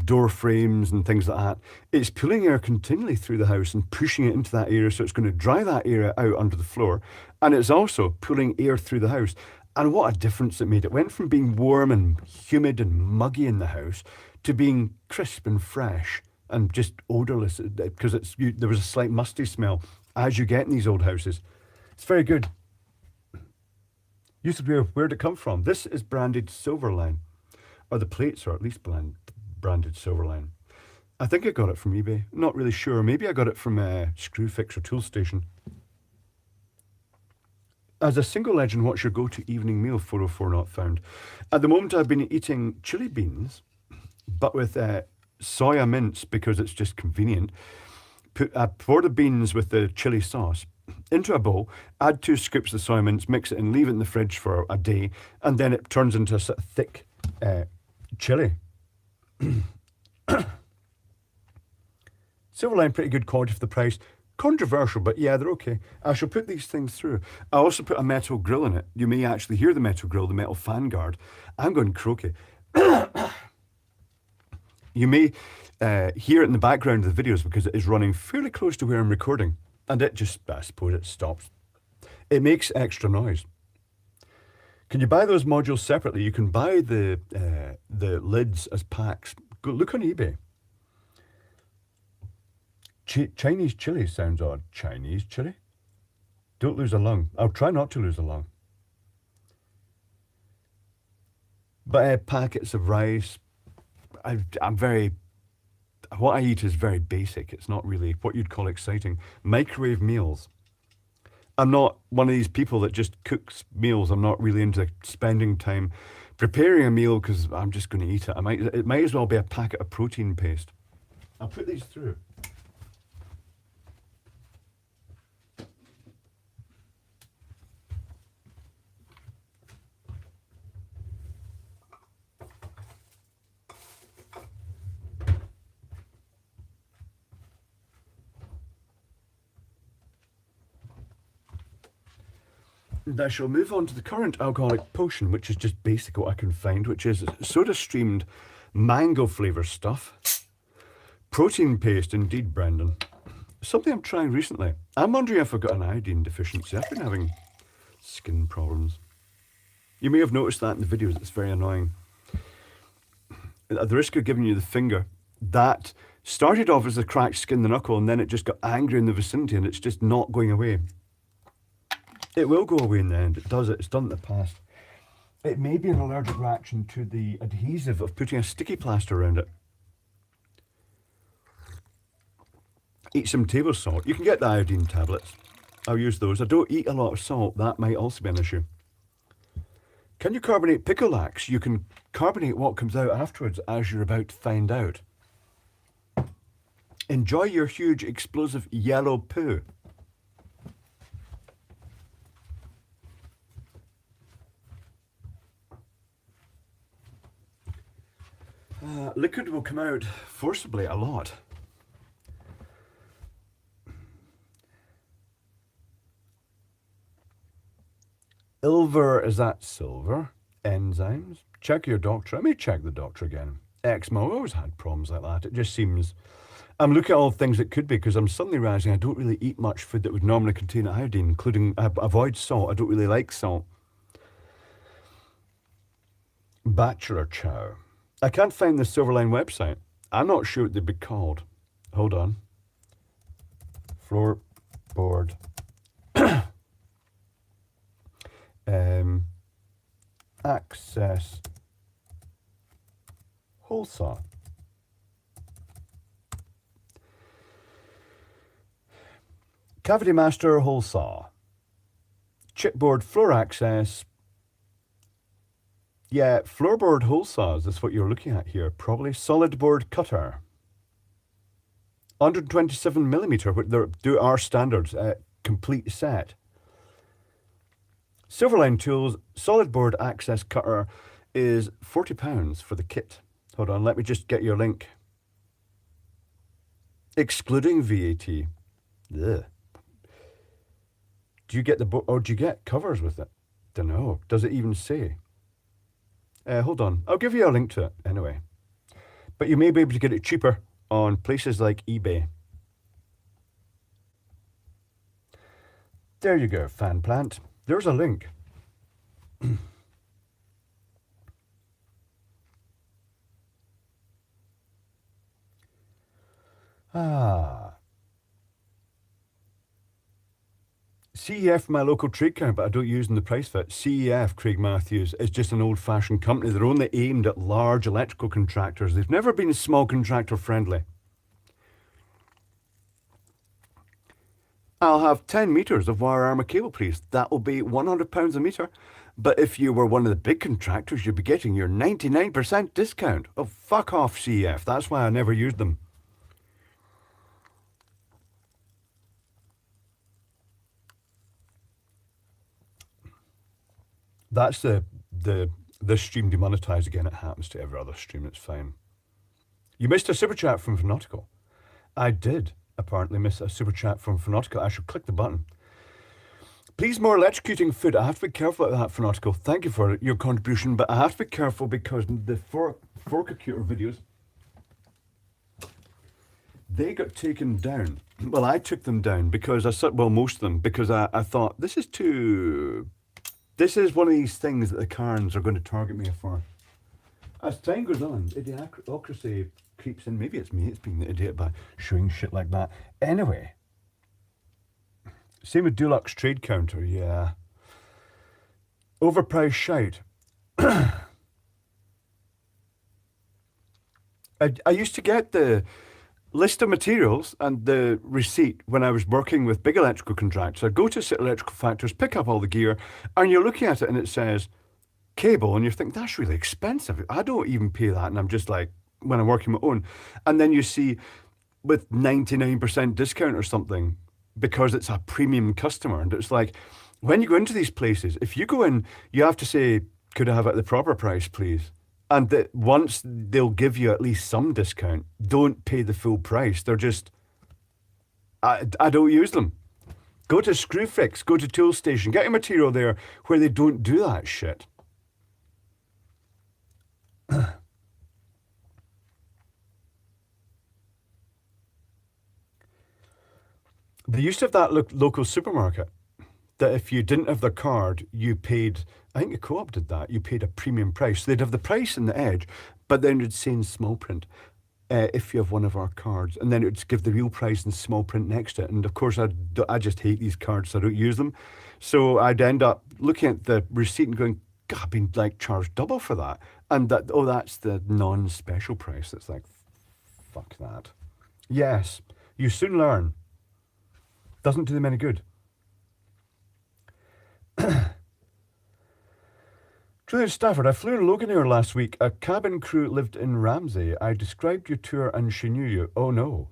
door frames and things like that. It's pulling air continually through the house and pushing it into that area. So it's going to dry that area out under the floor. And it's also pulling air through the house. And what a difference it made. It went from being warm and humid and muggy in the house to being crisp and fresh and just odorless, because there was a slight musty smell as you get in these old houses. It's very good. Used to be, where'd it come from? This is branded Silverline, or the plates are at least branded Silverline. I think I got it from eBay. Not really sure. Maybe I got it from Screwfix or Tool Station. As a single legend, what's your go-to evening meal? 404 not found. At the moment, I've been eating chili beans, but with soya mince, because it's just convenient. Pour the beans with the chili sauce into a bowl, add 2 scoops of soya mince, mix it and leave it in the fridge for a day, and then it turns into a sort of thick chili. Silverline, pretty good quality for the price. Controversial, but yeah, they're okay. I shall put these things through. I also put a metal grill in it. You may actually hear the metal grill, the metal fan guard. I'm going croaky. You may hear it in the background of the videos because it is running fairly close to where I'm recording. And it just, I suppose it stops. It makes extra noise. Can you buy those modules separately? You can buy the lids as packs. Go look on eBay. Chinese chili sounds odd. Chinese chili? Don't lose a lung. I'll try not to lose a lung. But packets of rice, I'm very, what I eat is very basic. It's not really what you'd call exciting. Microwave meals. I'm not one of these people that just cooks meals. I'm not really into spending time preparing a meal because I'm just going to eat it. It might as well be a packet of protein paste. I'll put these through. And I shall move on to the current alcoholic potion, which is just basic what I can find, which is soda streamed mango flavour stuff. Protein paste, indeed, Brendan. Something I'm trying recently. I'm wondering if I've got an iodine deficiency. I've been having skin problems. You may have noticed that in the videos. It's very annoying. At the risk of giving you the finger, that started off as a cracked skin in the knuckle, and then it just got angry in the vicinity, and it's just not going away. It will go away in the end. It does. It's done in the past. It may be an allergic reaction to the adhesive of putting a sticky plaster around it. Eat some table salt. You can get the iodine tablets. I'll use those. I don't eat a lot of salt. That might also be an issue. Can you carbonate pickle-lax? You can carbonate what comes out afterwards, as you're about to find out. Enjoy your huge explosive yellow poo. Liquid will come out forcibly a lot. Ilver, is that silver? Enzymes? Check your doctor. I may check the doctor again. Eczema, I've always had problems like that. It just seems... I'm looking at all the things it could be because I'm suddenly realising I don't really eat much food that would normally contain iodine, including... I avoid salt. I don't really like salt. Bachelor chow. I can't find the Silverline website. I'm not sure what they'd be called. Hold on. Floorboard. Access hole saw. Cavity master hole saw. Chipboard floor access. Yeah, floorboard hole saws is what you're looking at here. Probably solid board cutter. 127mm, which do our standards, complete set. Silverline Tools solid board access cutter is £40 for the kit. Hold on, let me just get your link. Excluding VAT. Ugh. Do you get or do you get covers with it? Dunno. Does it even say? Hold on, I'll give you a link to it anyway. But you may be able to get it cheaper on places like eBay. There you go, fan plant. There's a link. CEF, my local trade count, but I don't use in the price fit. CEF, Craig Matthews, is just an old-fashioned company. They're only aimed at large electrical contractors. They've never been small contractor friendly. I'll have 10 metres of wire armour cable, please. That will be £100 a metre. But if you were one of the big contractors, you'd be getting your 99% discount. Oh, fuck off, CEF. That's why I never used them. That's this stream demonetised again. It happens to every other stream. It's fine. You missed a super chat from Phenotical. I did apparently miss a super chat from Phenotical. I should click the button. Please, more electrocuting food. I have to be careful about that, Phenotical. Thank you for your contribution, but I have to be careful because the Forkacutor videos, they got taken down. Well, I took them down because most of them, because I thought this is one of these things that the Karens are going to target me for. As time goes on, idiocracy creeps in. Maybe it's me, it's being the idiot by showing shit like that. Anyway, same with Dulux Trade Counter, yeah. Overpriced shite. I used to get the list of materials and the receipt when I was working with big electrical contractors. I'd go to electrical factories, pick up all the gear, and you're looking at it and it says cable, and you think that's really expensive. I don't even pay that, and I'm just like, when I'm working my own. And then you see with 99% discount or something because it's a premium customer. And it's like, when you go into these places, if you go in, you have to say, could I have it at the proper price, please? And that once they'll give you at least some discount, don't pay the full price. They're just, I don't use them. Go to Screwfix, go to Tool Station, get your material there where they don't do that shit. They used to have that local supermarket that if you didn't have the card, you paid, I think the Co-op did that, you paid a premium price. So they'd have the price in the edge, but then it'd say in small print, if you have one of our cards. And then it would give the real price in small print next to it. And of course, I just hate these cards, so I don't use them. So I'd end up looking at the receipt and going, God, I've been like charged double for that. And that, oh, that's the non-special price. It's like, fuck that. Yes, you soon learn. Doesn't do them any good. Julian Stafford, I flew in Loganair last week. A cabin crew lived in Ramsey. I described your tour and she knew you. Oh no.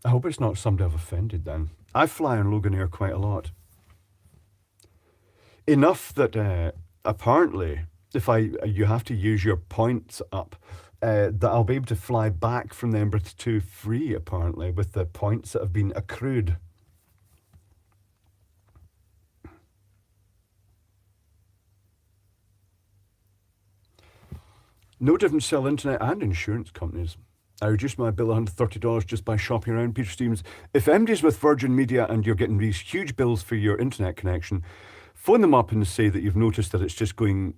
I hope it's not somebody I've offended then. I fly on Loganair quite a lot. Enough that apparently, if you have to use your points up, that I'll be able to fly back from the Embraer 2 free, apparently, with the points that have been accrued. No difference sell internet and insurance companies. I reduced my bill $130 just by shopping around. Peter Stevens, if MD's with Virgin Media and you're getting these huge bills for your internet connection, phone them up and say that you've noticed that it's just going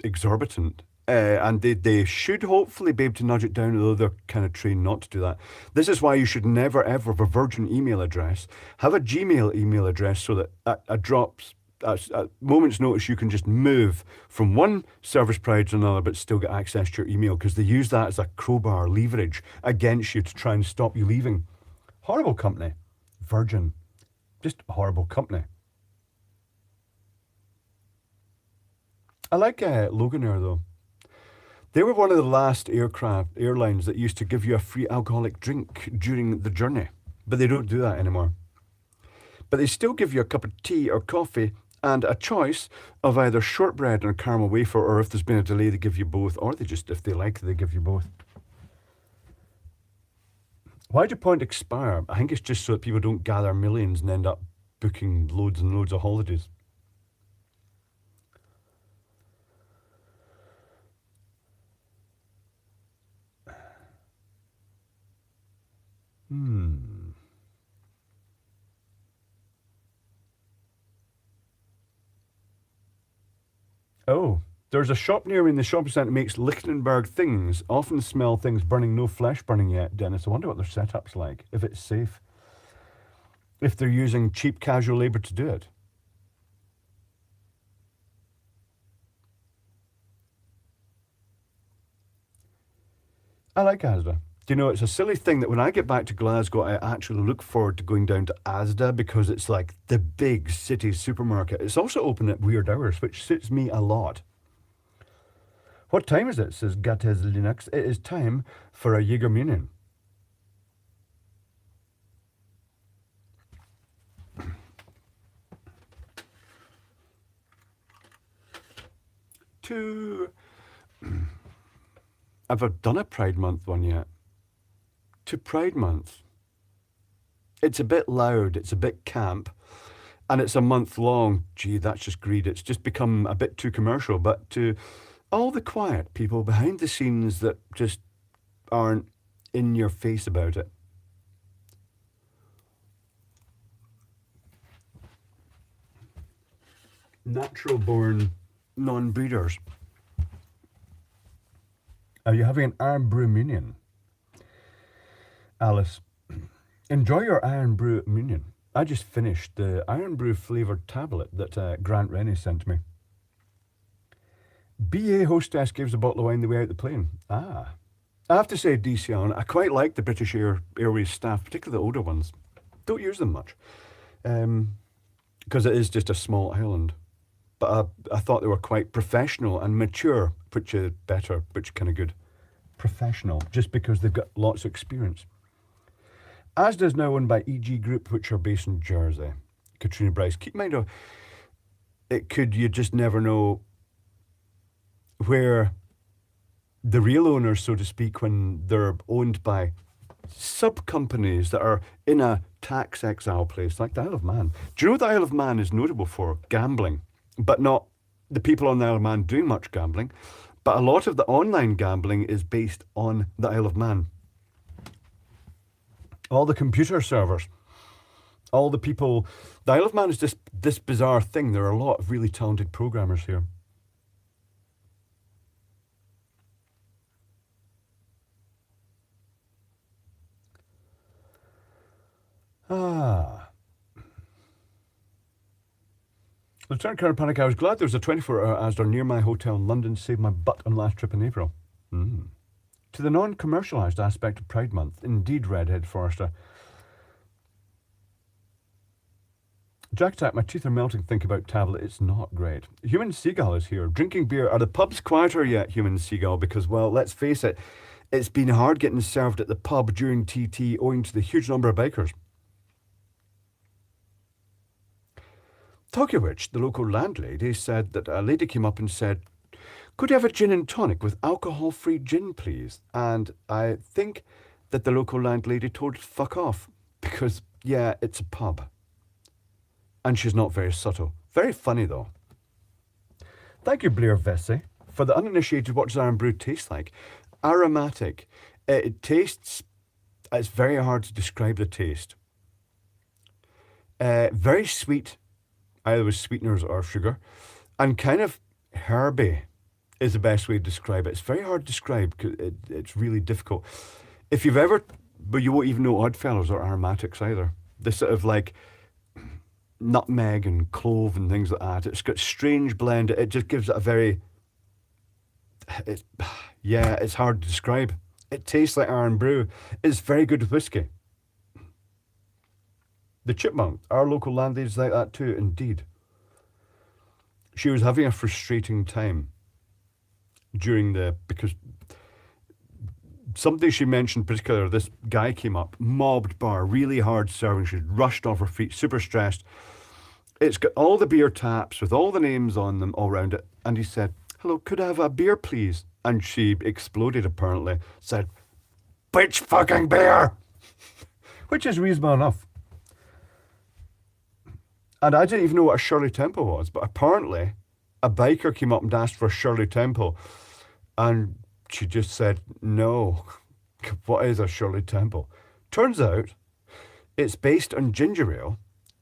exorbitant. And they should hopefully be able to nudge it down, although they're kind of trained not to do that. This is why you should never, ever have a Virgin email address. Have a Gmail email address so that at moment's notice you can just move from one service provider to another but still get access to your email, because they use that as a crowbar leverage against you to try and stop you leaving. Horrible company. Virgin. Just a horrible company. I like Loganair though. They were one of the last airlines that used to give you a free alcoholic drink during the journey, but they don't do that anymore. But they still give you a cup of tea or coffee and a choice of either shortbread and a caramel wafer, or if there's been a delay, they give you both, or they just, if they like, they give you both. Why do point expire? I think it's just so that people don't gather millions and end up booking loads and loads of holidays. Oh, there's a shop near me in the shopping centre that makes Lichtenberg things. Often smell things burning, no flesh burning yet, Dennis. I wonder what their setup's like, if it's safe. If they're using cheap casual labour to do it. I like Asda. Do you know, it's a silly thing that when I get back to Glasgow, I actually look forward to going down to Asda because it's like the big city supermarket. It's also open at weird hours, which suits me a lot. What time is it, says Gates Linux. It is time for a Jägermühlen. Have I done a Pride Month one yet? To Pride Month. It's a bit loud, it's a bit camp, and it's a month long. Gee, that's just greed. It's just become a bit too commercial. But to all the quiet people behind the scenes that just aren't in your face about it. Natural born non-breeders. Are you having an Iron Brew Minion? Alice, enjoy your Iron Brew Minion. I just finished the Iron Brew flavoured tablet that Grant Rennie sent me. BA hostess gives a bottle of wine the way out the plane. Ah. I have to say, DCL, I quite like the British Airways staff, particularly the older ones. Don't use them much. Because it is just a small island. But I thought they were quite professional and mature, which is better, which is kind of good. Professional, just because they've got lots of experience. Asda is now owned by EG Group, which are based in Jersey. Katrina Bryce. Keep in mind, you just never know where the real owners, so to speak, when they're owned by sub-companies that are in a tax exile place like the Isle of Man. Do you know the Isle of Man is notable for gambling, but not the people on the Isle of Man doing much gambling, but a lot of the online gambling is based on the Isle of Man. All the computer servers, all the people, the Isle of Man is just this bizarre thing. There are a lot of really talented programmers here. Lieutenant Colonel Panic, I was glad there was a 24-hour Asda near my hotel in London, saved my butt on last trip in April. To the non-commercialised aspect of Pride Month, indeed, Redhead Forrester. Jack Tack, my teeth are melting, think about tablet, it's not great. Human Seagull is here. Drinking beer. Are the pubs quieter yet, Human Seagull? Because, well, let's face it, it's been hard getting served at the pub during TT owing to the huge number of bikers. Talking of which, the local landlady said that a lady came up and said, could you have a gin and tonic with alcohol-free gin, please? And I think that the local landlady told her to fuck off because, yeah, it's a pub. And she's not very subtle. Very funny, though. Thank you, Blair Vesey. For the uninitiated, what does Iron Brew taste like? Aromatic. It tastes... It's very hard to describe the taste. Very sweet, either with sweeteners or sugar. And kind of herby is the best way to describe it. It's very hard to describe because it's really difficult. If you've ever... But you won't even know Oddfellows or aromatics either. This sort of like... nutmeg and clove and things like that. It's got strange blend. It just gives it a very... it's hard to describe. It tastes like Iron Brew. It's very good with whiskey. The Chipmunk, our local landlady's like that too, indeed. She was having a frustrating time because something she mentioned particular, this guy came up, mobbed bar, really hard serving. She's rushed off her feet, super stressed. It's got all the beer taps with all the names on them all around it. And he said, hello, could I have a beer, please? And she exploded, apparently. Said, which fucking beer? Which is reasonable enough. And I didn't even know what a Shirley Temple was, but apparently a biker came up and asked for a Shirley Temple. And she just said, no. What is a Shirley Temple? Turns out it's based on ginger ale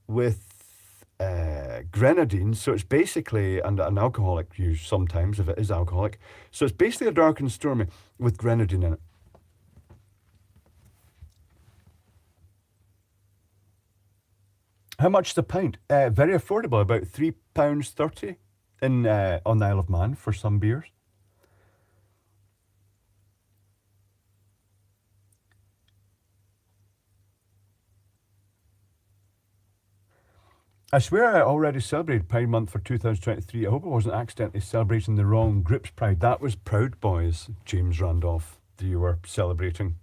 with grenadine, so it's basically, and an alcoholic used sometimes if it is alcoholic, so it's basically a dark and stormy with grenadine in it. How much is a pint? Very affordable, about £3.30 on the Isle of Man for some beers. I swear I already celebrated Pride Month for 2023. I hope I wasn't accidentally celebrating the wrong group's Pride. That was Proud Boys, James Randolph, that you were celebrating.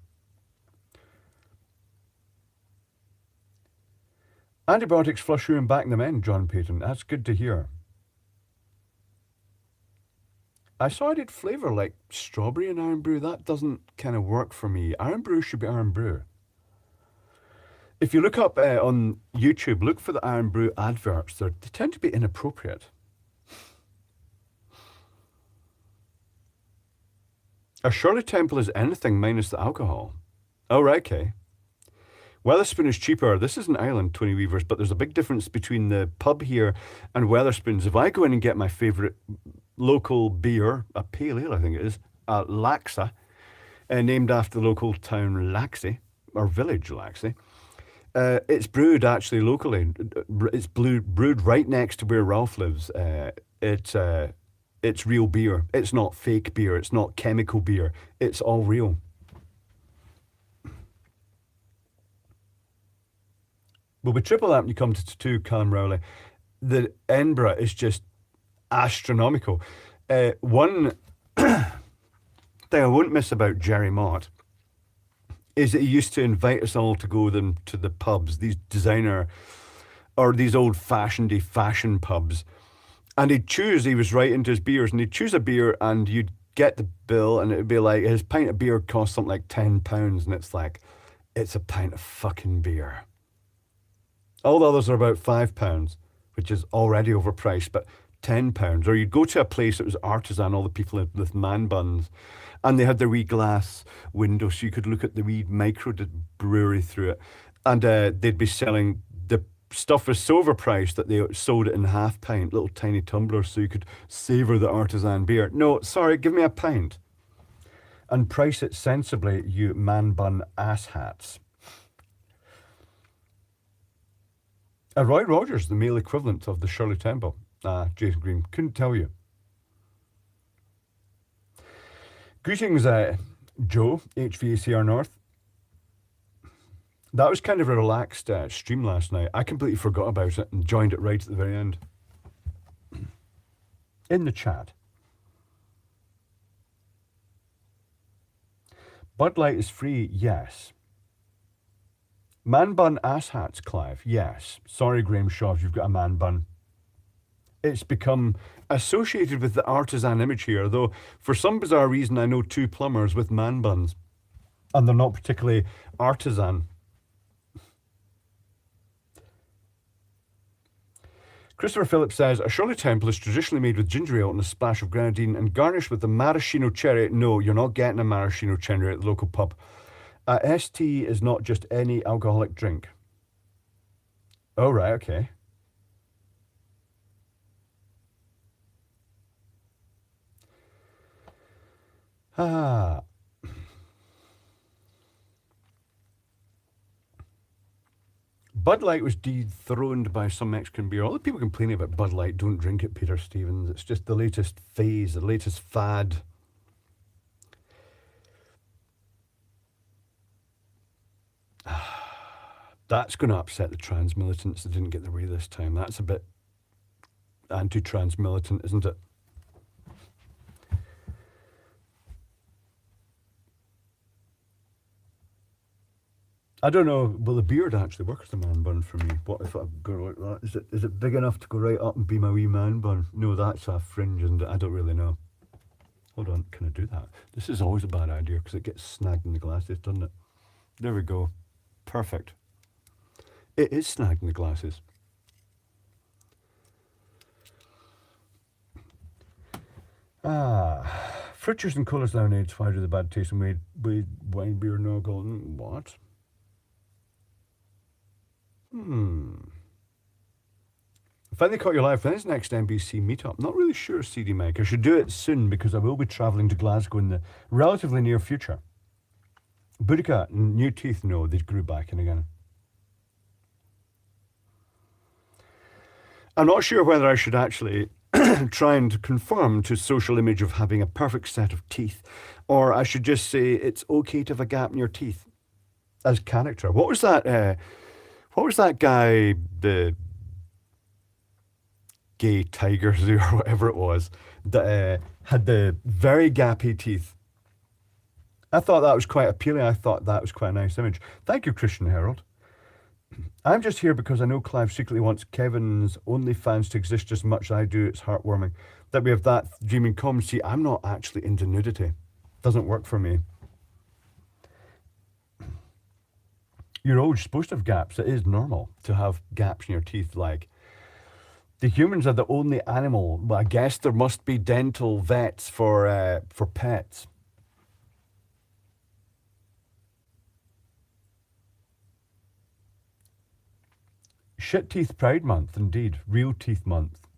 Antibiotics flush you and back them in, John Payton. That's good to hear. I saw I did flavour like strawberry and Iron Brew. That doesn't kind of work for me. Iron Brew should be Iron Brew. If you look up on YouTube, look for the Iron Brew adverts. They tend to be inappropriate. A Shirley Temple is anything minus the alcohol. Oh, right, okay. Weatherspoon is cheaper. This is an island, Tony Weavers, but there's a big difference between the pub here and Weatherspoons. If I go in and get my favourite local beer, a pale ale I think it is, Laxa, named after the local town Laxey, or village Laxey, it's brewed actually locally. It's brewed right next to where Ralph lives. It's it's real beer. It's not fake beer. It's not chemical beer. It's all real. Well, with triple that, when you come to Callum Rowley, the Edinburgh is just astronomical. One thing I won't miss about Jerry Mott is that he used to invite us all to go them to the pubs, these designer or these old-fashioned fashion pubs. And he was right into his beers, and he'd choose a beer and you'd get the bill and it'd be like, his pint of beer cost something like £10, and it's like, it's a pint of fucking beer. All the others are about £5, which is already overpriced, but £10. Or you'd go to a place that was artisan, all the people with man buns, and they had their wee glass window so you could look at the wee micro brewery through it. And they'd be selling, the stuff was so overpriced that they sold it in half pint, little tiny tumblers, so you could savour the artisan beer. No, sorry, give me a pint. And price it sensibly, you man bun asshats. Roy Rogers, the male equivalent of the Shirley Temple. Jason Green, couldn't tell you. Greetings, Joe, HVACR North. That was kind of a relaxed stream last night. I completely forgot about it and joined it right at the very end. In the chat. Bud Light is free, yes. Man bun asshats, Clive, yes. Sorry, Graham Shaw, if you've got a man bun. It's become associated with the artisan image here, though for some bizarre reason I know two plumbers with man buns, and they're not particularly artisan. Christopher Phillips says, a Shirley Temple is traditionally made with ginger ale and a splash of grenadine and garnished with a maraschino cherry. No, you're not getting a maraschino cherry at the local pub. ST is not just any alcoholic drink. Oh, right, okay. Bud Light was dethroned by some Mexican beer. All the people complaining about Bud Light, don't drink it, Peter Stevens. It's just the latest phase, the latest fad. That's going to upset the trans militants that didn't get their way this time. That's a bit anti-trans militant, isn't it? I don't know, will the beard actually work as a man bun for me? What if I go like that? Is it big enough to go right up and be my wee man bun? No, that's a fringe, and I don't really know. Hold on, can I do that? This is always a bad idea because it gets snagged in the glasses, doesn't it? There we go. Perfect. It is snagged in the glasses. Fruit juice and colas lemonade, why do the bad taste and weed, wine, beer, no golden? What? Finally caught you live for this next NBC meetup. Not really sure, CD Mike. I should do it soon because I will be travelling to Glasgow in the relatively near future. Boudica, new teeth, no, they grew back in again. I'm not sure whether I should actually try and conform to social image of having a perfect set of teeth, or I should just say it's okay to have a gap in your teeth as character. What was that guy, the gay tiger zoo or whatever it was, that had the very gappy teeth? I thought that was quite appealing. I thought that was quite a nice image. Thank you, Christian Herald. I'm just here because I know Clive secretly wants Kevin's OnlyFans to exist as much as I do. It's heartwarming that we have that dream in common. See, I'm not actually into nudity. Doesn't work for me. You're always supposed to have gaps. It is normal to have gaps in your teeth. Like, the humans are the only animal. Well, I guess there must be dental vets for pets. Shit Teeth Pride Month, indeed. Real Teeth Month.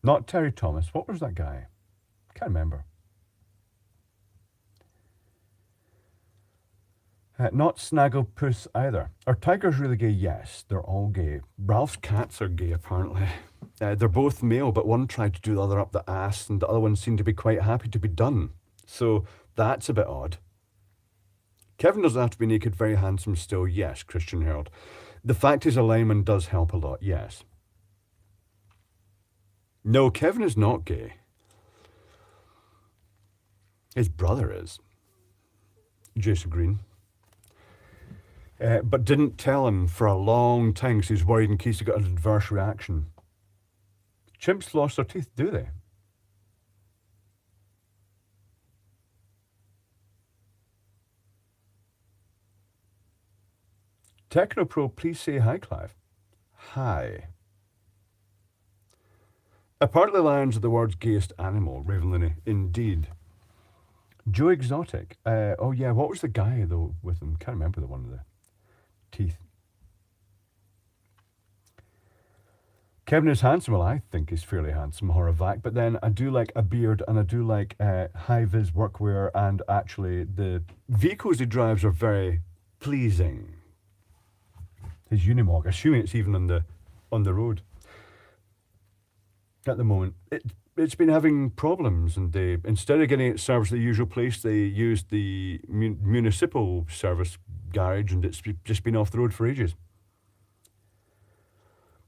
Not Terry Thomas. What was that guy? Can't remember. Not Snagglepuss either. Are tigers really gay? Yes, they're all gay. Ralph's cats are gay, apparently. They're both male, but one tried to do the other up the ass, and the other one seemed to be quite happy to be done. So that's a bit odd. Kevin doesn't have to be naked, very handsome still, yes, Christian Herald. The fact he's a lineman does help a lot, yes. No, Kevin is not gay. His brother is. Jason Green. But didn't tell him for a long time because he was worried in case he got an adverse reaction. Chimps lost their teeth, do they? Technopro, please say hi, Clive. Hi. Apparently lions are the world's gayest animal, Ravenlooney. Indeed. Joe Exotic. Oh yeah, what was the guy though with him? Can't remember the one with the teeth. Kevin is handsome. Well, I think he's fairly handsome, Horavac. But then I do like a beard, and I do like high-vis workwear, and actually the vehicles he drives are very pleasing. His Unimog, assuming it's even on the road. At the moment, it's been having problems, and they, instead of getting it serviced at the usual place, they used the municipal service garage, and it's just been off the road for ages.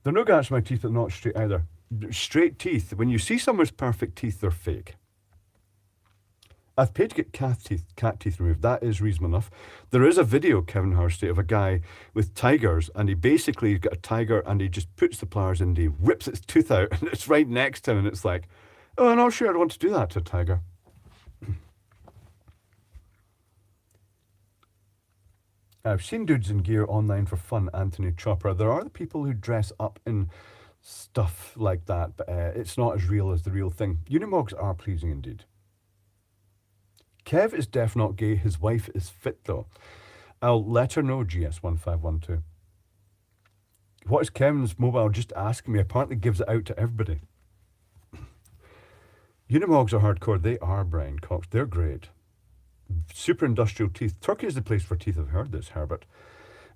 There are no gaps in my teeth that are not straight either. Straight teeth, when you see someone's perfect teeth, they're fake. I've paid to get cat teeth removed. That is reasonable enough. There is a video, Kevin Hursty, of a guy with tigers, and he basically got a tiger, and he just puts the pliers in, and he rips its tooth out, and it's right next to him, and it's like, oh, I'm not sure I'd want to do that to a tiger. I've seen dudes in gear online for fun, Anthony Chopper. There are the people who dress up in stuff like that, but it's not as real as the real thing. Unimogs are pleasing indeed. Kev is def not gay. His wife is fit though. I'll let her know, GS1512. What is Kevin's mobile? Just asking me. Apparently gives it out to everybody. Unimogs are hardcore. They are, Brian Cox. They're great. Super industrial teeth. Turkey is the place for teeth. I've heard this, Herbert.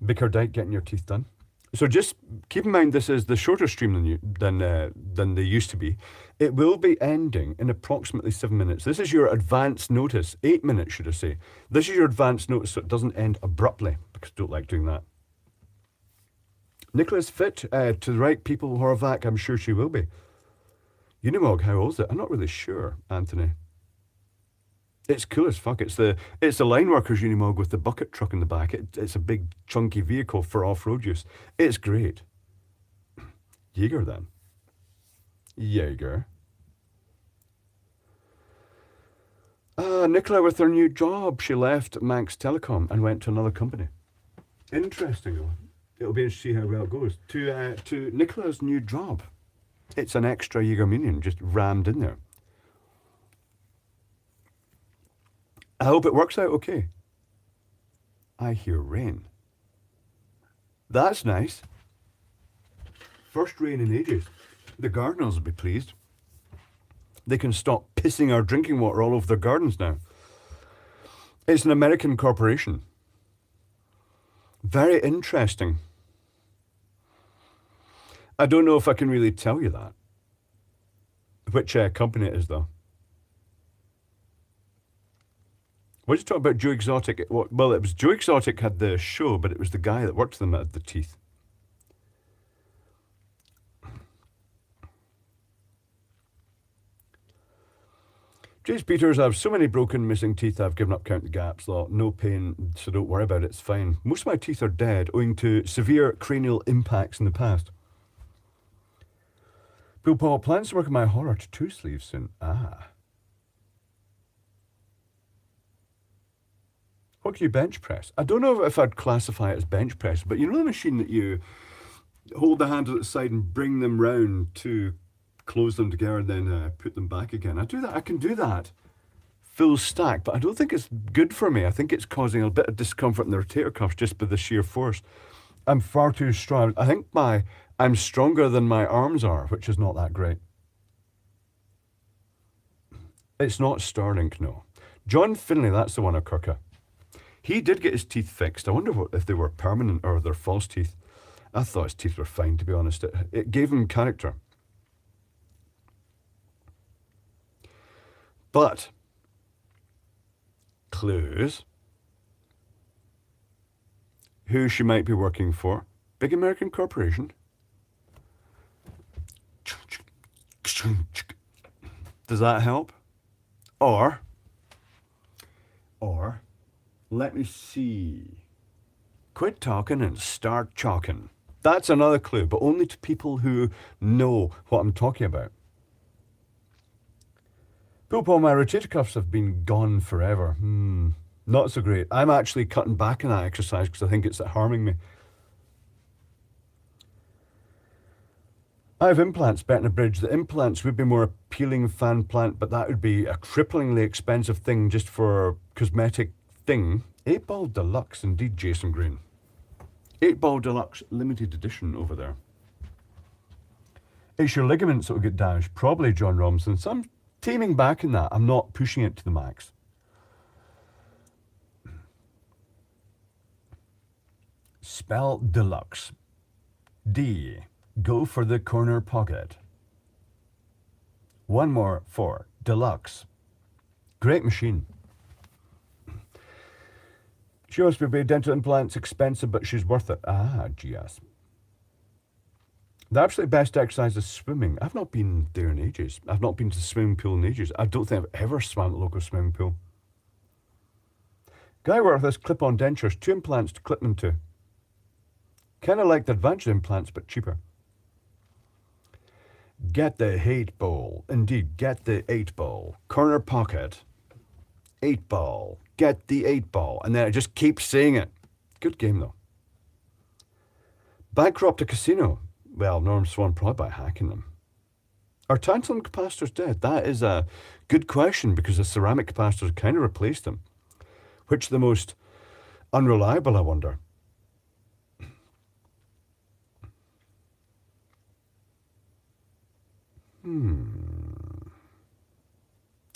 Bicardite, getting your teeth done. So just keep in mind, this is the shorter stream than they used to be. It will be ending in approximately 7 minutes. This is your advance notice. 8 minutes, should I say. This is your advance notice, so it doesn't end abruptly, because I don't like doing that. Nicola's fit to the right people, Horvath. I'm sure she will be. Unimog, how old is it? I'm not really sure, Anthony. It's cool as fuck. It's the line workers Unimog with the bucket truck in the back. It's a big chunky vehicle for off-road use. It's great. Jaeger then. Jaeger. Nicola with her new job. She left Manx Telecom and went to another company. Interesting. It'll be interesting to see how well it goes. To Nicola's new job. It's an extra Jaeger minion just rammed in there. I hope it works out okay. I hear rain. That's nice. First rain in ages. The gardeners will be pleased. They can stop pissing our drinking water all over their gardens now. It's an American corporation. Very interesting. I don't know if I can really tell you that. Which company it is, though. What did you talk about Joe Exotic? Well, it was Joe Exotic had the show, but it was the guy that worked for them that had the teeth. Jace Peters, I have so many broken, missing teeth, I've given up counting gaps. No pain, so don't worry about it, it's fine. Most of my teeth are dead, owing to severe cranial impacts in the past. Bill Paul, plans to work on my horror tattoo sleeve soon. What can you bench press? I don't know if I'd classify it as bench press, but you know the machine that you hold the handle at the side and bring them round to close them together and then put them back again. I do that. I can do that full stack, but I don't think it's good for me. I think it's causing a bit of discomfort in the rotator cuffs just by the sheer force. I'm far too strong. I think I'm stronger than my arms are, which is not that great. It's not Sterling, no. John Finlay, that's the one at Kirka. He did get his teeth fixed. I wonder if they were permanent or they're false teeth. I thought his teeth were fine, to be honest. It gave him character. But clues. Who she might be working for. Big American corporation. Does that help? Or, let me see. Quit talking and start chalking. That's another clue, but only to people who know what I'm talking about. Paul, my rotator cuffs have been gone forever. Not so great. I'm actually cutting back on that exercise because I think it's harming me. I have implants, Bettina Bridge. The implants would be more appealing fan plant, but that would be a cripplingly expensive thing just for cosmetic thing. 8-Ball Deluxe, indeed, Jason Green. 8-Ball Deluxe limited edition over there. It's your ligaments that will get damaged. Probably John Robinson. So I'm taming back in that. I'm not pushing it to the max. Spell deluxe. D. Go for the corner pocket. One more for deluxe. Great machine. She wants to be dental implants expensive, but she's worth it. Ah, GS. The absolute best exercise is swimming. I've not been there in ages. I've not been to the swimming pool in ages. I don't think I've ever swam at the local swimming pool. Guy worked with this clip-on dentures, 2 implants to clip them to. Kind of like the advanced implants, but cheaper. Get the 8-Ball. Indeed, get the 8-Ball. Corner pocket. 8-Ball. Get the 8-Ball. And then it just keeps saying it. Good game, though. Bankrupt a casino. Well, Norm Swan probably by hacking them. Are tantalum capacitors dead? That is a good question because the ceramic capacitors kind of replaced them. Which the most unreliable, I wonder?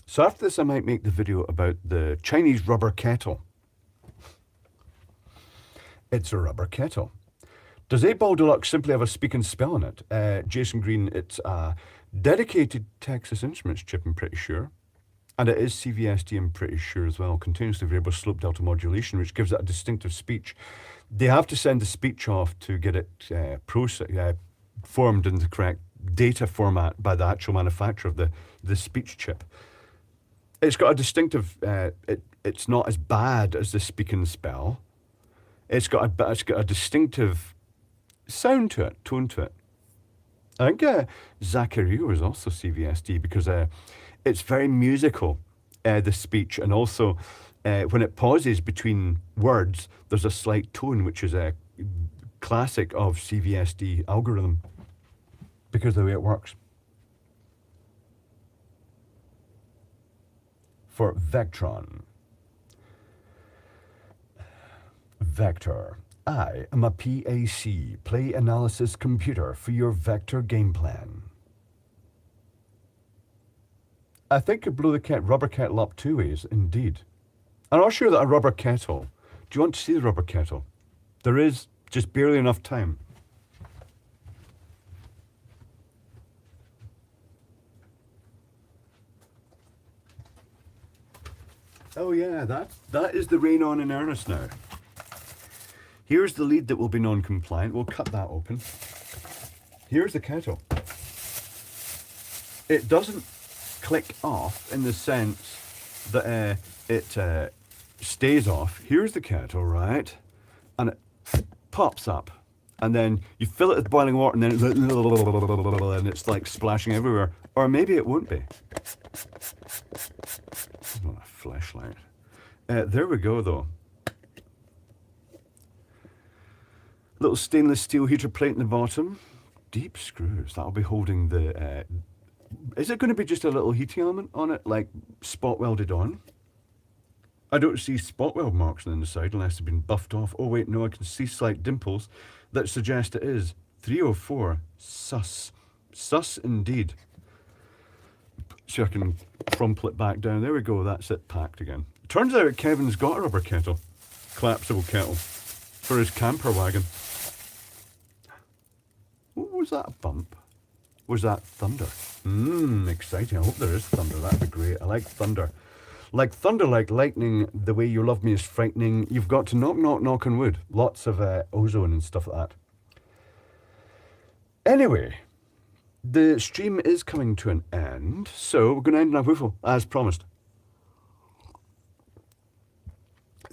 So after this, I might make the video about the Chinese rubber kettle. It's a rubber kettle. Does 8-Ball Deluxe simply have a speak and spell on it? Jason Green, it's a dedicated Texas Instruments chip, I'm pretty sure. And it is CVSD, I'm pretty sure as well. Continuously variable slope delta modulation, which gives it a distinctive speech. They have to send the speech off to get it formed in the correct data format by the actual manufacturer of the speech chip. It's got a distinctive, it's not as bad as the speak and spell. It's got a distinctive sound to it, tone to it. I think Zaccario is also CVSD because it's very musical, the speech, and also when it pauses between words, there's a slight tone, which is a classic of CVSD algorithm because of the way it works. For Vectron. Vector. I am a PAC, Play Analysis Computer, for your Vector game plan. I think you blew the rubber kettle up 2 ways, indeed. I'm not sure that a rubber kettle. Do you want to see the rubber kettle? There is just barely enough time. Oh yeah, that is the rain on in earnest now. Here's the lead that will be non-compliant. We'll cut that open. Here's the kettle. It doesn't click off in the sense that it stays off. Here's the kettle, right? And it pops up. And then you fill it with boiling water and then it's like splashing everywhere. Or maybe it won't be. It's not a flashlight. There we go, though. Little stainless steel heater plate in the bottom. Deep screws. That'll be holding the... is it going to be just a little heating element on it, like spot welded on? I don't see spot weld marks on the side unless they've been buffed off. Oh wait, no, I can see slight dimples that suggest it is. 304. Sus. Sus indeed. So I can crumple it back down. There we go, that's it packed again. Turns out Kevin's got a rubber kettle. Collapsible kettle. For his camper wagon. What was that, a bump? Was that thunder? Exciting. I hope there is thunder. That'd be great. I like thunder. Like thunder, like lightning, the way you love me is frightening. You've got to knock, knock, knock on wood. Lots of ozone and stuff like that. Anyway, the stream is coming to an end, so we're going to end on a whiffle, as promised.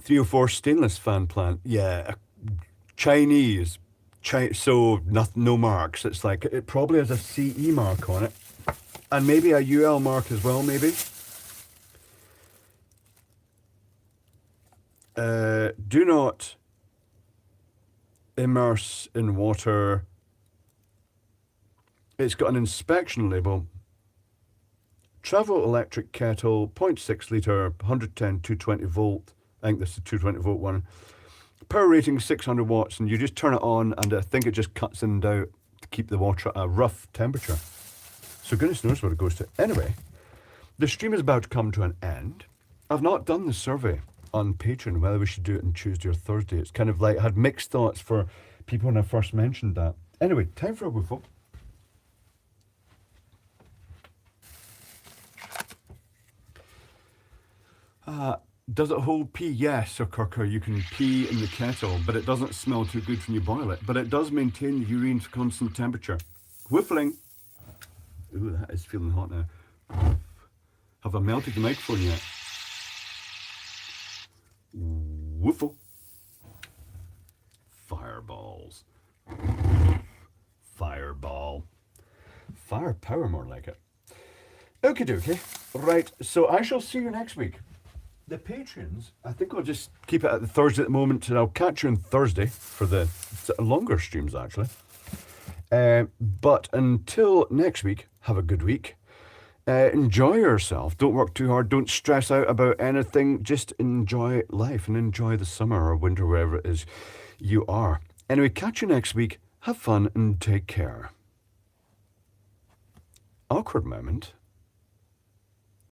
304 stainless fan plant. Yeah, Chinese. So no marks. It's like, it probably has a CE mark on it. And maybe a UL mark as well, maybe. Do not immerse in water. It's got an inspection label. Travel electric kettle, 0.6 litre, 110, 220 volt. I think this is the 220 volt one. Power rating 600 watts, and you just turn it on, and I think it just cuts in and out to keep the water at a rough temperature. So goodness knows what it goes to. Anyway, the stream is about to come to an end. I've not done the survey on Patreon whether we should do it on Tuesday or Thursday. It's kind of like, I had mixed thoughts for people when I first mentioned that. Anyway, time for a whiffle. Does it hold pee? Yes, Sir Kirker, you can pee in the kettle, but it doesn't smell too good when you boil it. But it does maintain the urine's constant temperature. Whiffling. Ooh, that is feeling hot now. Have I melted the microphone yet? Whiffle. Fireballs. Fireball. Firepower, more like it. Okie dokie. Right, so I shall see you next week. The patrons, I think I'll just keep it at the Thursday at the moment, and I'll catch you on Thursday for the longer streams, actually. But until next week, have a good week. Enjoy yourself. Don't work too hard. Don't stress out about anything. Just enjoy life and enjoy the summer or winter, wherever it is you are. Anyway, catch you next week. Have fun and take care. Awkward moment.